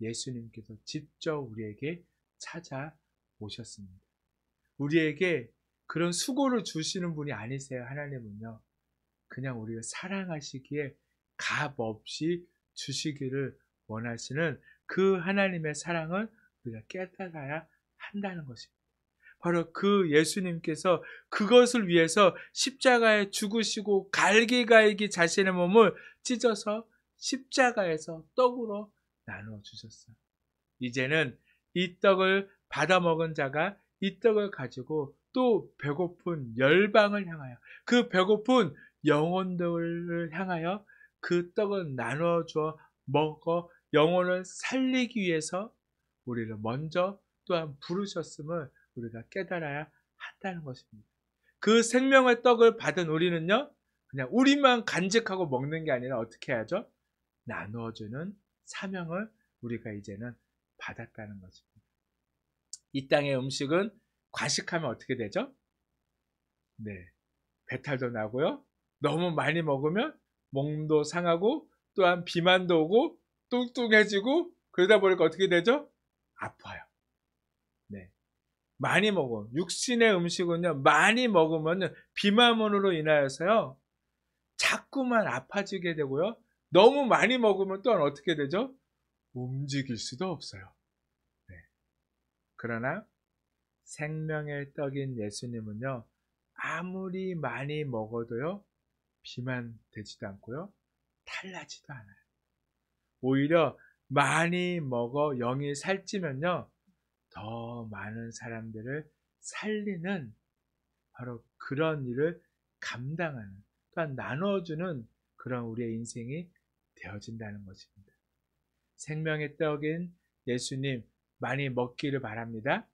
예수님께서 직접 우리에게 찾아오셨습니다. 우리에게 그런 수고를 주시는 분이 아니세요. 하나님은요. 그냥 우리를 사랑하시기에 값없이 주시기를 원하시는 그 하나님의 사랑을 우리가 깨달아야 한다는 것입니다. 바로 그 예수님께서 그것을 위해서 십자가에 죽으시고 갈기갈기 자신의 몸을 찢어서 십자가에서 떡으로 나누어 주셨어요. 이제는 이 떡을 받아 먹은 자가 이 떡을 가지고 또 배고픈 열방을 향하여 그 배고픈 영혼들을 향하여 그 떡을 나누어 주어 먹어 영혼을 살리기 위해서 우리를 먼저 또한 부르셨음을 우리가 깨달아야 한다는 것입니다. 그 생명의 떡을 받은 우리는요, 그냥 우리만 간직하고 먹는 게 아니라 어떻게 해야죠? 나누어주는 사명을 우리가 이제는 받았다는 것입니다. 이 땅의 음식은 과식하면 어떻게 되죠? 네, 배탈도 나고요. 너무 많이 먹으면 몸도 상하고 또한 비만도 오고 뚱뚱해지고 그러다 보니까 어떻게 되죠? 아파요. 네, 많이 먹어. 육신의 음식은요, 많이 먹으면 비만으로 인하여서요, 자꾸만 아파지게 되고요. 너무 많이 먹으면 또한 어떻게 되죠? 움직일 수도 없어요. 네. 그러나 생명의 떡인 예수님은요, 아무리 많이 먹어도요, 비만되지도 않고요, 탈나지도 않아요. 오히려 많이 먹어 영이 살찌면요, 더 많은 사람들을 살리는 바로 그런 일을 감당하는, 또한 나눠주는 그런 우리의 인생이 되어진다는 것입니다. 생명의 떡인 예수님 많이 먹기를 바랍니다.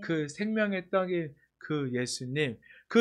그 생명의 떡인 그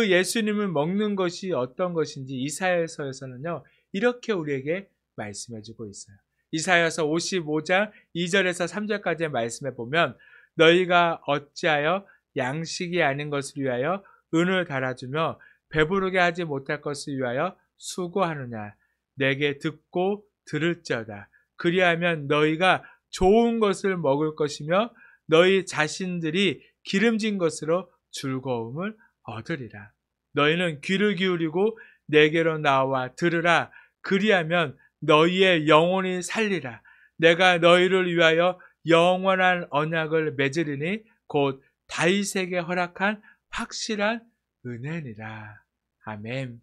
예수님을 먹는 것이 어떤 것인지 이사야서에서는요, 이렇게 우리에게 말씀해 주고 있어요. 이사야서 55장 2절에서 3절까지의 말씀에 보면, 너희가 어찌하여 양식이 아닌 것을 위하여 은을 달아주며 배부르게 하지 못할 것을 위하여 수고하느냐. 내게 듣고 들을지어다. 그리하면 너희가 좋은 것을 먹을 것이며 너희 자신들이 기름진 것으로 즐거움을 얻으리라. 너희는 귀를 기울이고 내게로 나와 들으라. 그리하면 너희의 영혼이 살리라. 내가 너희를 위하여 영원한 언약을 맺으리니 곧 다윗에게 허락한 확실한 은혜니라. 아멘.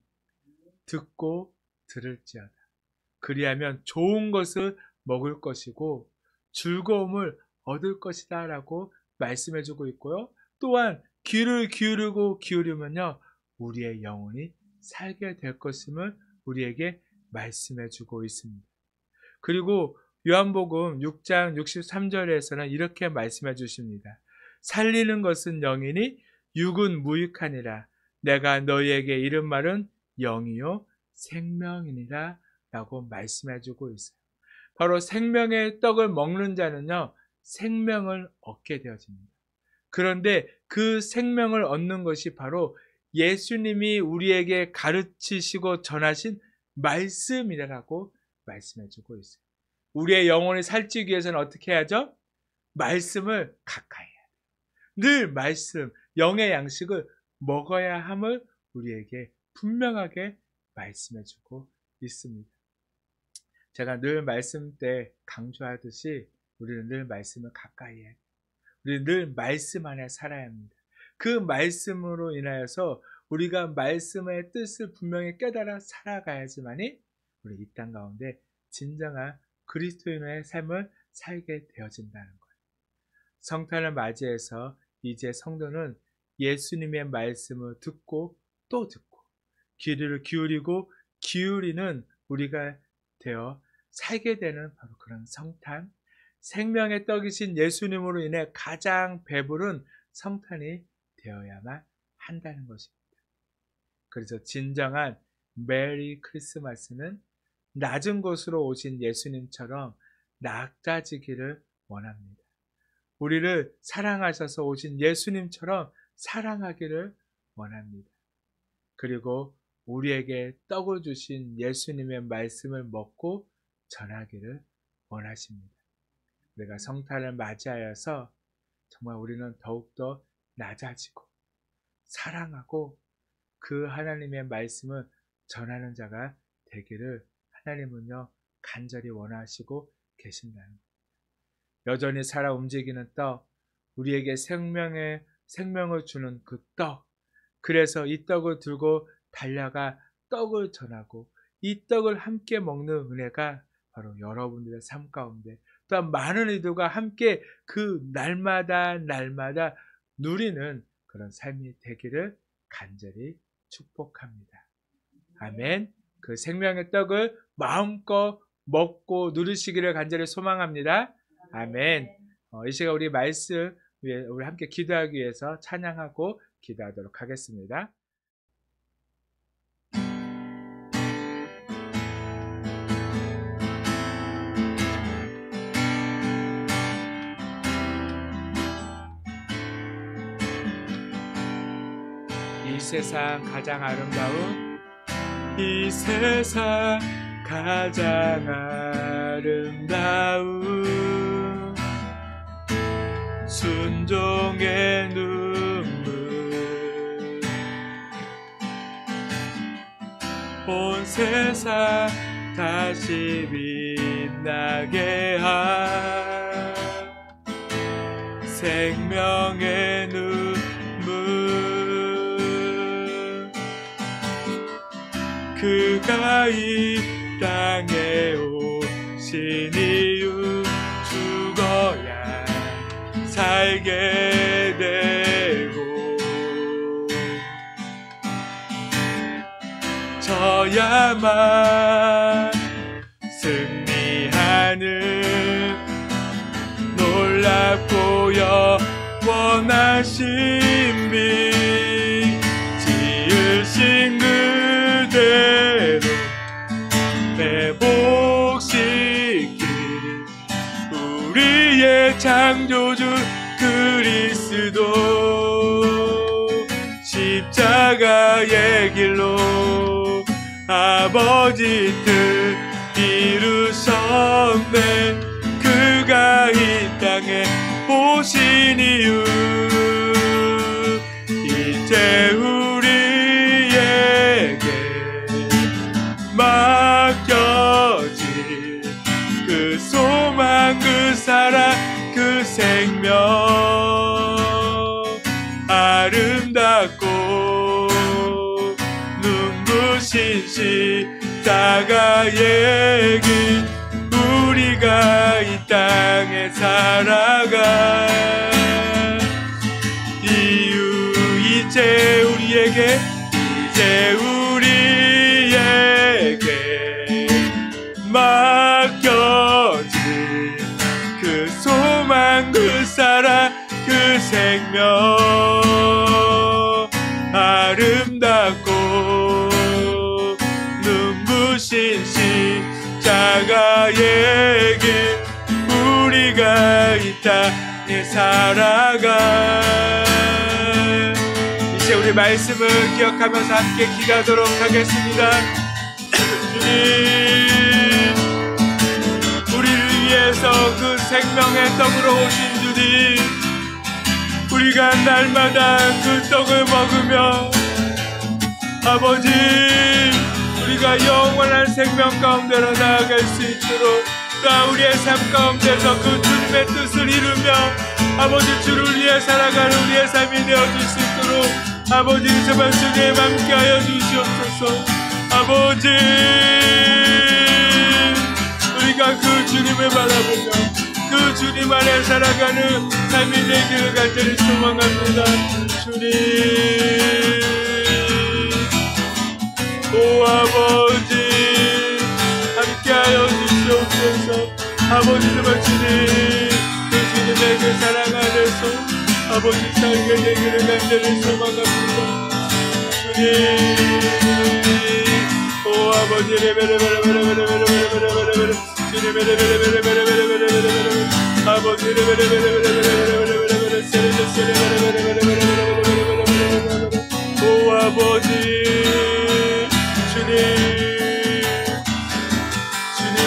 듣고 들을지어다. 그리하면 좋은 것을 먹을 것이고 즐거움을 얻을 것이다 라고 말씀해주고 있고요. 또한 귀를 기울이면요, 우리의 영혼이 살게 될 것임을 우리에게 말씀해주고 있습니다. 그리고 요한복음 6장 63절에서는 이렇게 말씀해 주십니다. 살리는 것은 영이니 육은 무익하니라. 내가 너희에게 이른 말은 영이요 생명이니라 라고 말씀해 주고 있어요. 바로 생명의 떡을 먹는 자는요, 생명을 얻게 되어집니다. 그런데 그 생명을 얻는 것이 바로 예수님이 우리에게 가르치시고 전하신 말씀이라고 말씀해 주고 있어요. 우리의 영혼이 살찌기 위해서는 어떻게 해야죠? 말씀을 가까이 해야 돼요. 늘 말씀, 영의 양식을 먹어야 함을 우리에게 분명하게 말씀해 주고 있습니다. 제가 늘 말씀 때 강조하듯이 우리는 늘 말씀을 가까이 해야 돼요. 우리는 늘 말씀 안에 살아야 합니다. 그 말씀으로 인하여서 우리가 말씀의 뜻을 분명히 깨달아 살아가야지만이 우리 이 땅 가운데 진정한 그리스도인의 삶을 살게 되어진다는 거예요. 성탄을 맞이해서 이제 성도는 예수님의 말씀을 듣고 또 듣고 귀를 기울이고 기울이는 우리가 되어 살게 되는 바로 그런 성탄, 생명의 떡이신 예수님으로 인해 가장 배부른 성탄이 되어야만 한다는 것입니다. 그래서 진정한 메리 크리스마스는 낮은 곳으로 오신 예수님처럼 낮아지기를 원합니다. 우리를 사랑하셔서 오신 예수님처럼 사랑하기를 원합니다. 그리고 우리에게 떡을 주신 예수님의 말씀을 먹고 전하기를 원하십니다. 우리가 성탄을 맞이하여서 정말 우리는 더욱더 낮아지고 사랑하고 그 하나님의 말씀을 전하는 자가 되기를 하나님은요 간절히 원하시고 계신다는 겁니다. 여전히 살아 움직이는 떡, 우리에게 생명을 주는 그 떡, 그래서 이 떡을 들고 달려가 떡을 전하고 이 떡을 함께 먹는 은혜가 바로 여러분들의 삶 가운데 또한 많은 이들과 함께 그 날마다 누리는 그런 삶이 되기를 간절히 축복합니다. 아멘. 그 생명의 떡을 마음껏 먹고 누리시기를 간절히 소망합니다. 아멘. 이 시간 우리 말씀 위에 우리 함께 기도하기 위해서 찬양하고 기도하도록 하겠습니다. 세상 가장 아름다운 이 세상 가장 아름다운 순종의 눈물 온 세상 다시 빛나게 한 생명의 눈물 그가 이 땅에 오신 이유 죽어야 살게 되고 져야만 승리하는 놀랍고 영원한 신비 지으신 그대로 회복시킬 우리의 창조주 그리스도 십자가의 길로 아버지 뜻 이루셨네 그가 이 땅에 오신 이유 이제 우리에게 맡겨진 그 소망 그 사랑 그 생명 아름답고 눈부신 십자가의 길 우리가 이 땅에 살아가 이유 이제 우리에게 맡겨진 그 소망 그 사랑 그 생명 아름답고 눈부신 십자가의 길 우리가 이 땅에 살아가 이제 우리 말씀을 기억하면서 함께 기도하도록 하겠습니다. 주님 우리를 위해서 그 생명의 떡으로 오신 주님 우리가 날마다 그 떡을 먹으며 아버지 우리가 영원한 생명 가운데로 나아갈 수 있도록 또 우리의 삶 가운데서 그 주님의 뜻을 이루며 아버지 주를 위해 살아가는 우리의 삶이 되어질 수 있도록 아버지 제발 주님 함께하여 주시옵소서. 아버지 우리가 그 주님을 바라보며 그 주님 안에 살아가는 삶이 되기를 간절히 소망합니다. 주님 오 아버지 함께하여 주시옵소서. 아버지 정말 주님 그 주님의 그 사랑 안에서 아버지 살게 되기를 간절히 소망합니다. 주님 오 아버지 레베레베레베레베레베레베레베레베레 주님 레베레베레베레베레베레베레 아버지 레베레베레베레베레베레베레베레베레베레베레베레베레베레베레베레 오 아버지 주님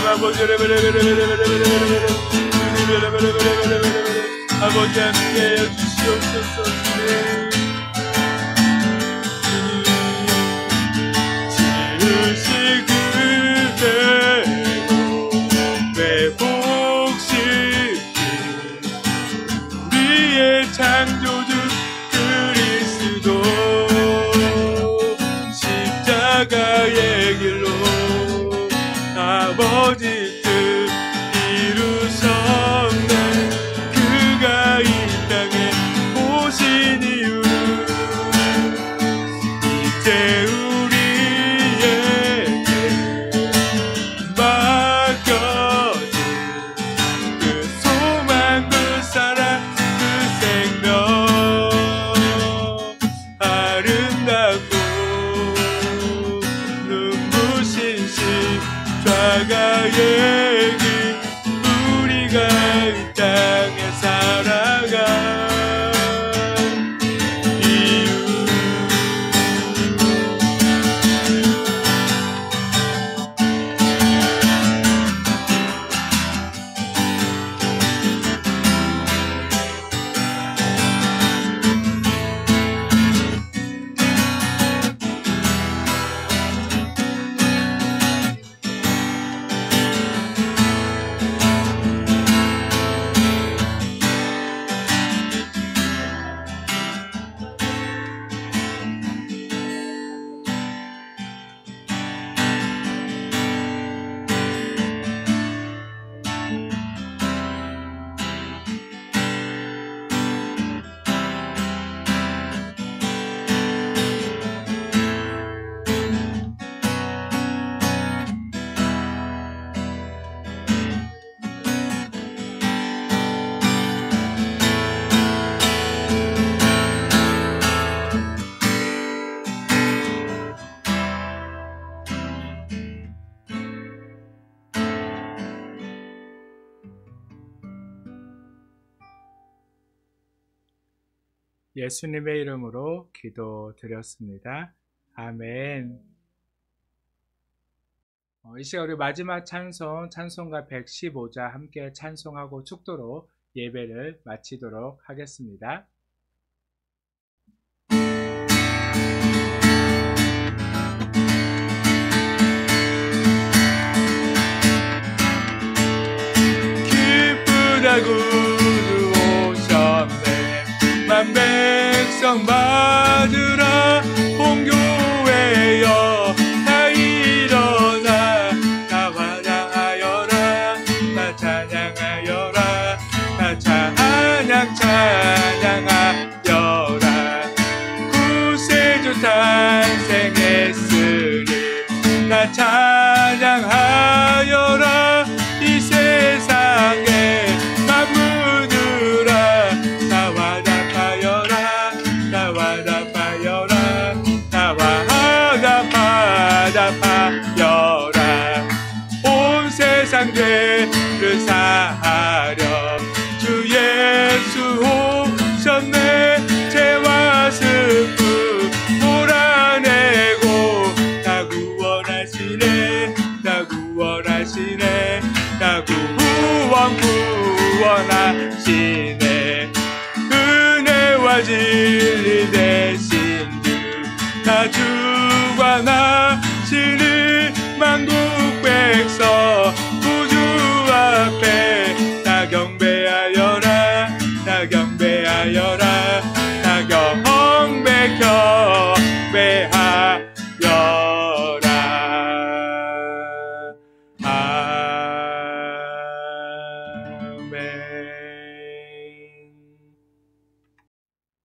아버지 레베레베레베레베레베레 주님 레베레베레베레베레 아버지 함께하여 주시옵소서. 지으신 그대로 회복시킨 우리의 창조주 그리스도 십자가의 길로 아버지 뜻 이루셨네 그가 이 땅에 오신 이유 이제 우리에게 맡겨진 그 소망 그 사랑 그 생명 아름답고 눈부신 십자가의 길 우리가 이 땅에 살아가 이유 예수님의 이름으로 기도드렸습니다. 아멘. 이 시간 우리 마지막 찬송, 찬송가 115자 함께 찬송하고 축도로 예배를 마치도록 하겠습니다. 기쁘다 구주 오셨네. 만 백성 받으라. 본교회여 다 일어나. 다 환영하여라. 다 찬양하여라. 다 찬양하여라. 구세주 탄생했으니 다 찬양하여라. 이 세상에 만물들아 다 화답하여라. 다 화답하여라. 다 화답하여라. 온 세상 죄를 사하려 주 예수 오셨네. 죄와 슬픔 몰아내고 다 구원하시네. 다 구원하시네. 다 구원하시네. 은혜와 진리 되신 주 다 주관하시는 만국 백성 구주 앞에 다 경배하여라. 다 경배하여라. 다 경배하여라.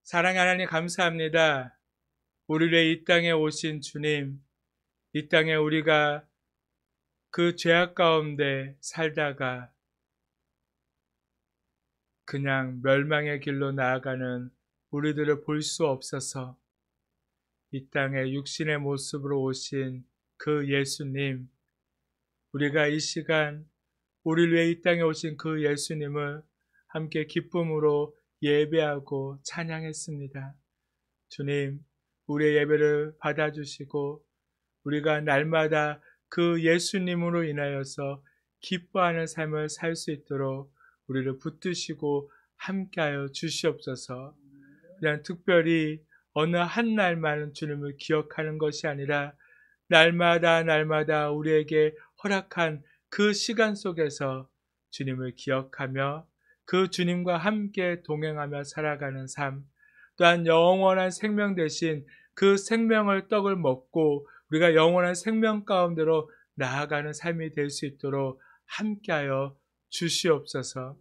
사랑하는 하나님 감사합니다. 우리를 이 땅에 오신 주님, 이 땅에 우리가 그 죄악 가운데 살다가 그냥 멸망의 길로 나아가는 우리들을 볼 수 없어서 이 땅에 육신의 모습으로 오신 그 예수님, 우리가 이 시간 우리를 위해 이 땅에 오신 그 예수님을 함께 기쁨으로 예배하고 찬양했습니다. 주님, 우리의 예배를 받아주시고 우리가 날마다 그 예수님으로 인하여서 기뻐하는 삶을 살 수 있도록 우리를 붙드시고 함께하여 주시옵소서. 그냥 특별히 어느 한 날만은 주님을 기억하는 것이 아니라 날마다 우리에게 허락한 그 시간 속에서 주님을 기억하며 그 주님과 함께 동행하며 살아가는 삶, 또한 영원한 생명 대신 그 생명을 떡을 먹고 우리가 영원한 생명 가운데로 나아가는 삶이 될 수 있도록 함께하여 주시옵소서.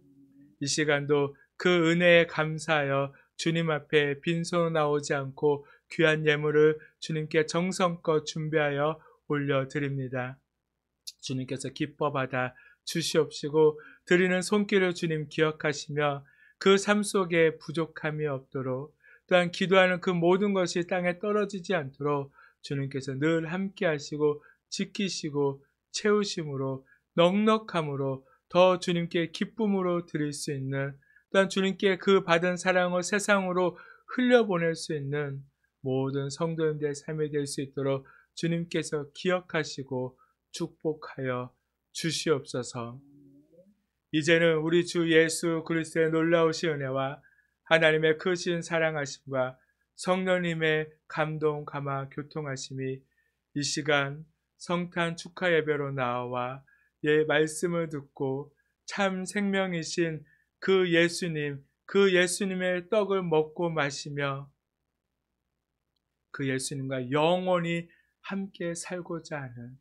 이 시간도 그 은혜에 감사하여 주님 앞에 빈손으로 나오지 않고 귀한 예물을 주님께 정성껏 준비하여 올려드립니다. 주님께서 기뻐 받아 주시옵시고 드리는 손길을 주님 기억하시며 그 삶 속에 부족함이 없도록, 또한 기도하는 그 모든 것이 땅에 떨어지지 않도록 주님께서 늘 함께 하시고 지키시고 채우심으로 넉넉함으로 더 주님께 기쁨으로 드릴 수 있는, 또한 주님께 그 받은 사랑을 세상으로 흘려보낼 수 있는 모든 성도님들의 삶이 될 수 있도록 주님께서 기억하시고 축복하여 주시옵소서. 이제는 우리 주 예수 그리스도의 놀라우신 은혜와 하나님의 크신 사랑하심과 성령님의 감동 감화 교통하심이 이 시간 성탄 축하 예배로 나와 말씀을 듣고 참 생명이신 그 예수님, 그 예수님의 떡을 먹고 마시며 그 예수님과 영원히 함께 살고자 하는,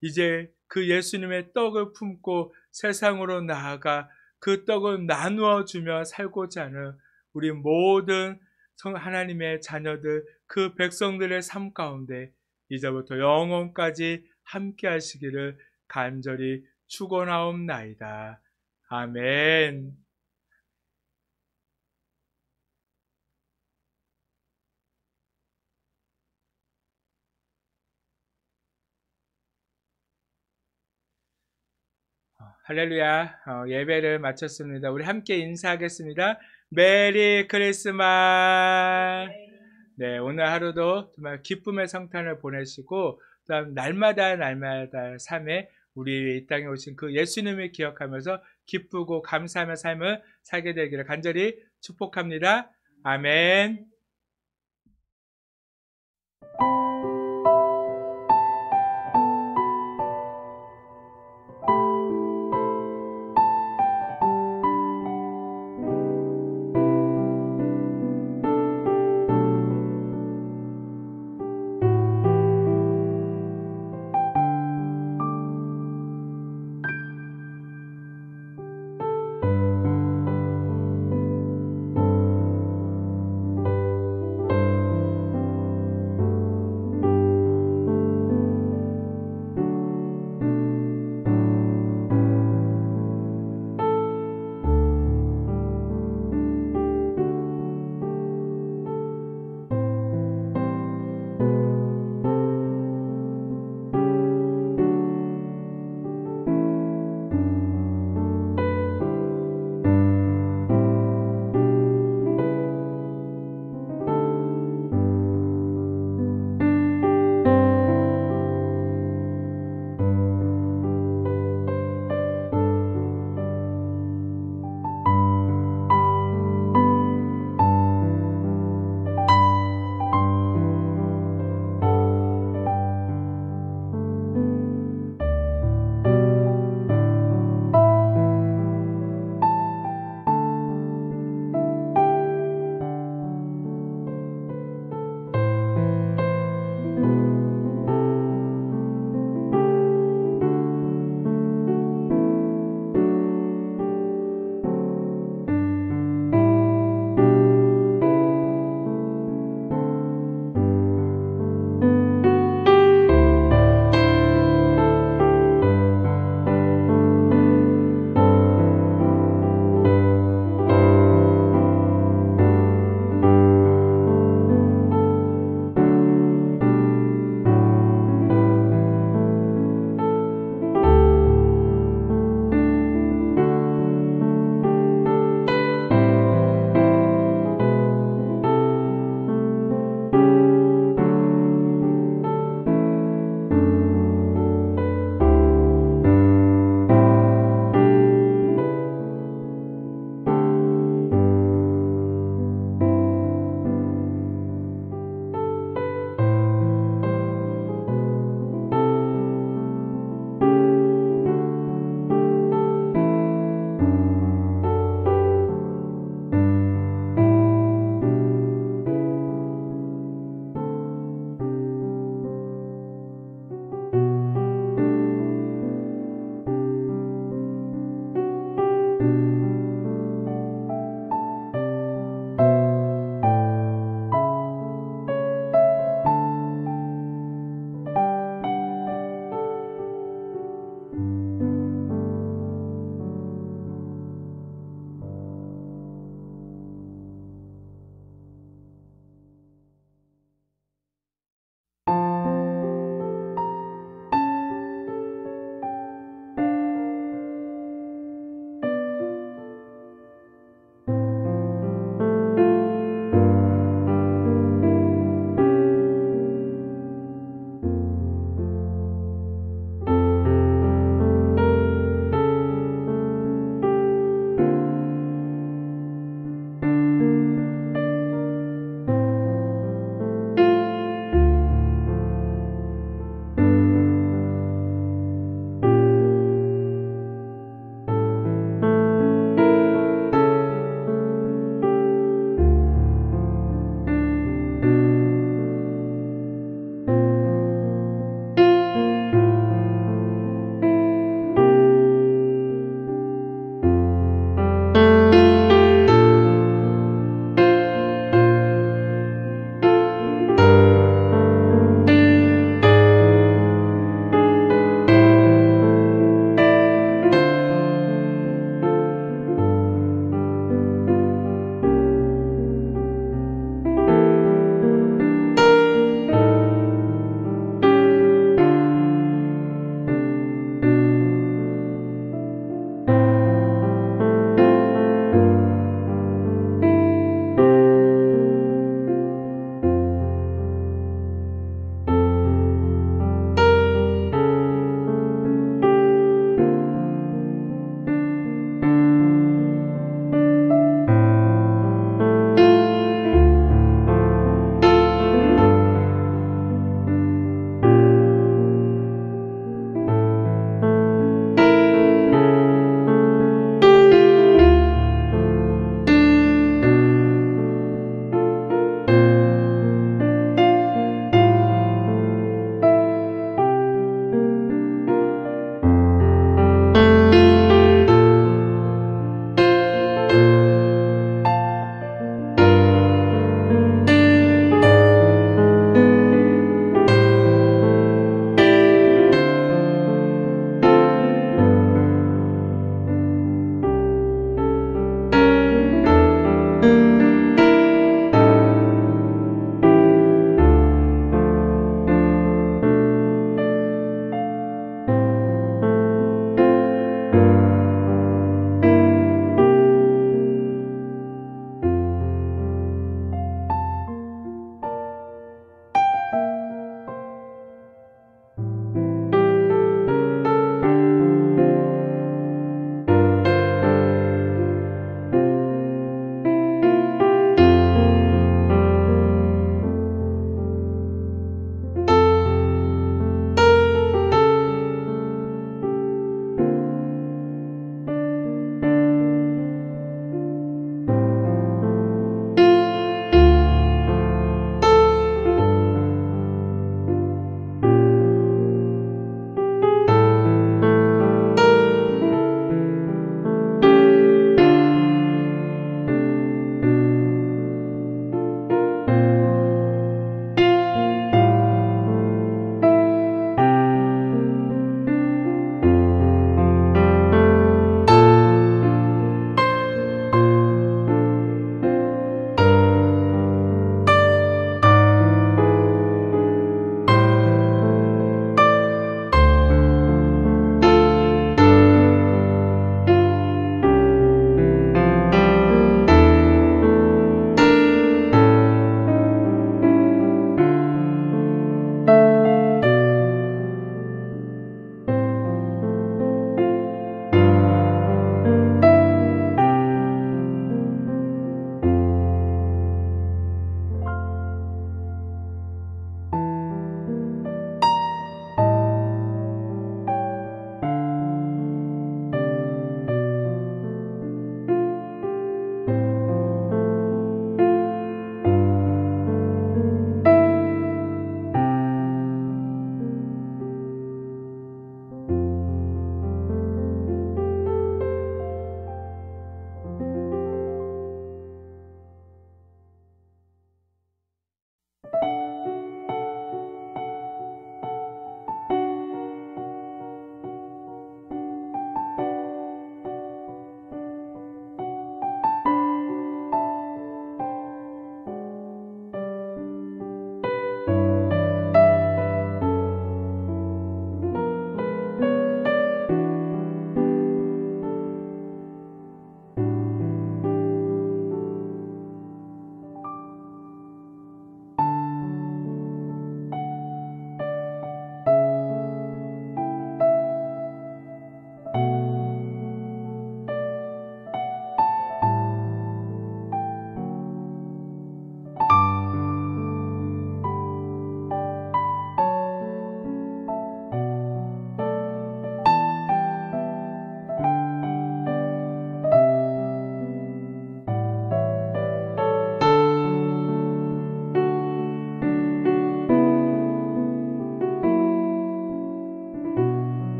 이제 그 예수님의 떡을 품고 세상으로 나아가 그 떡을 나누어 주며 살고자 하는 우리 모든 하나님의 자녀들, 그 백성들의 삶 가운데 이제부터 영원까지 함께 하시기를 간절히 축원하옵나이다. 아멘. 할렐루야. 예배를 마쳤습니다. 우리 함께 인사하겠습니다. 메리 크리스마스. 네, 오늘 하루도 정말 기쁨의 성탄을 보내시고, 그다음 날마다 삶에 우리 이 땅에 오신 그 예수님을 기억하면서 기쁘고 감사하며 삶을 살게 되기를 간절히 축복합니다. 아멘.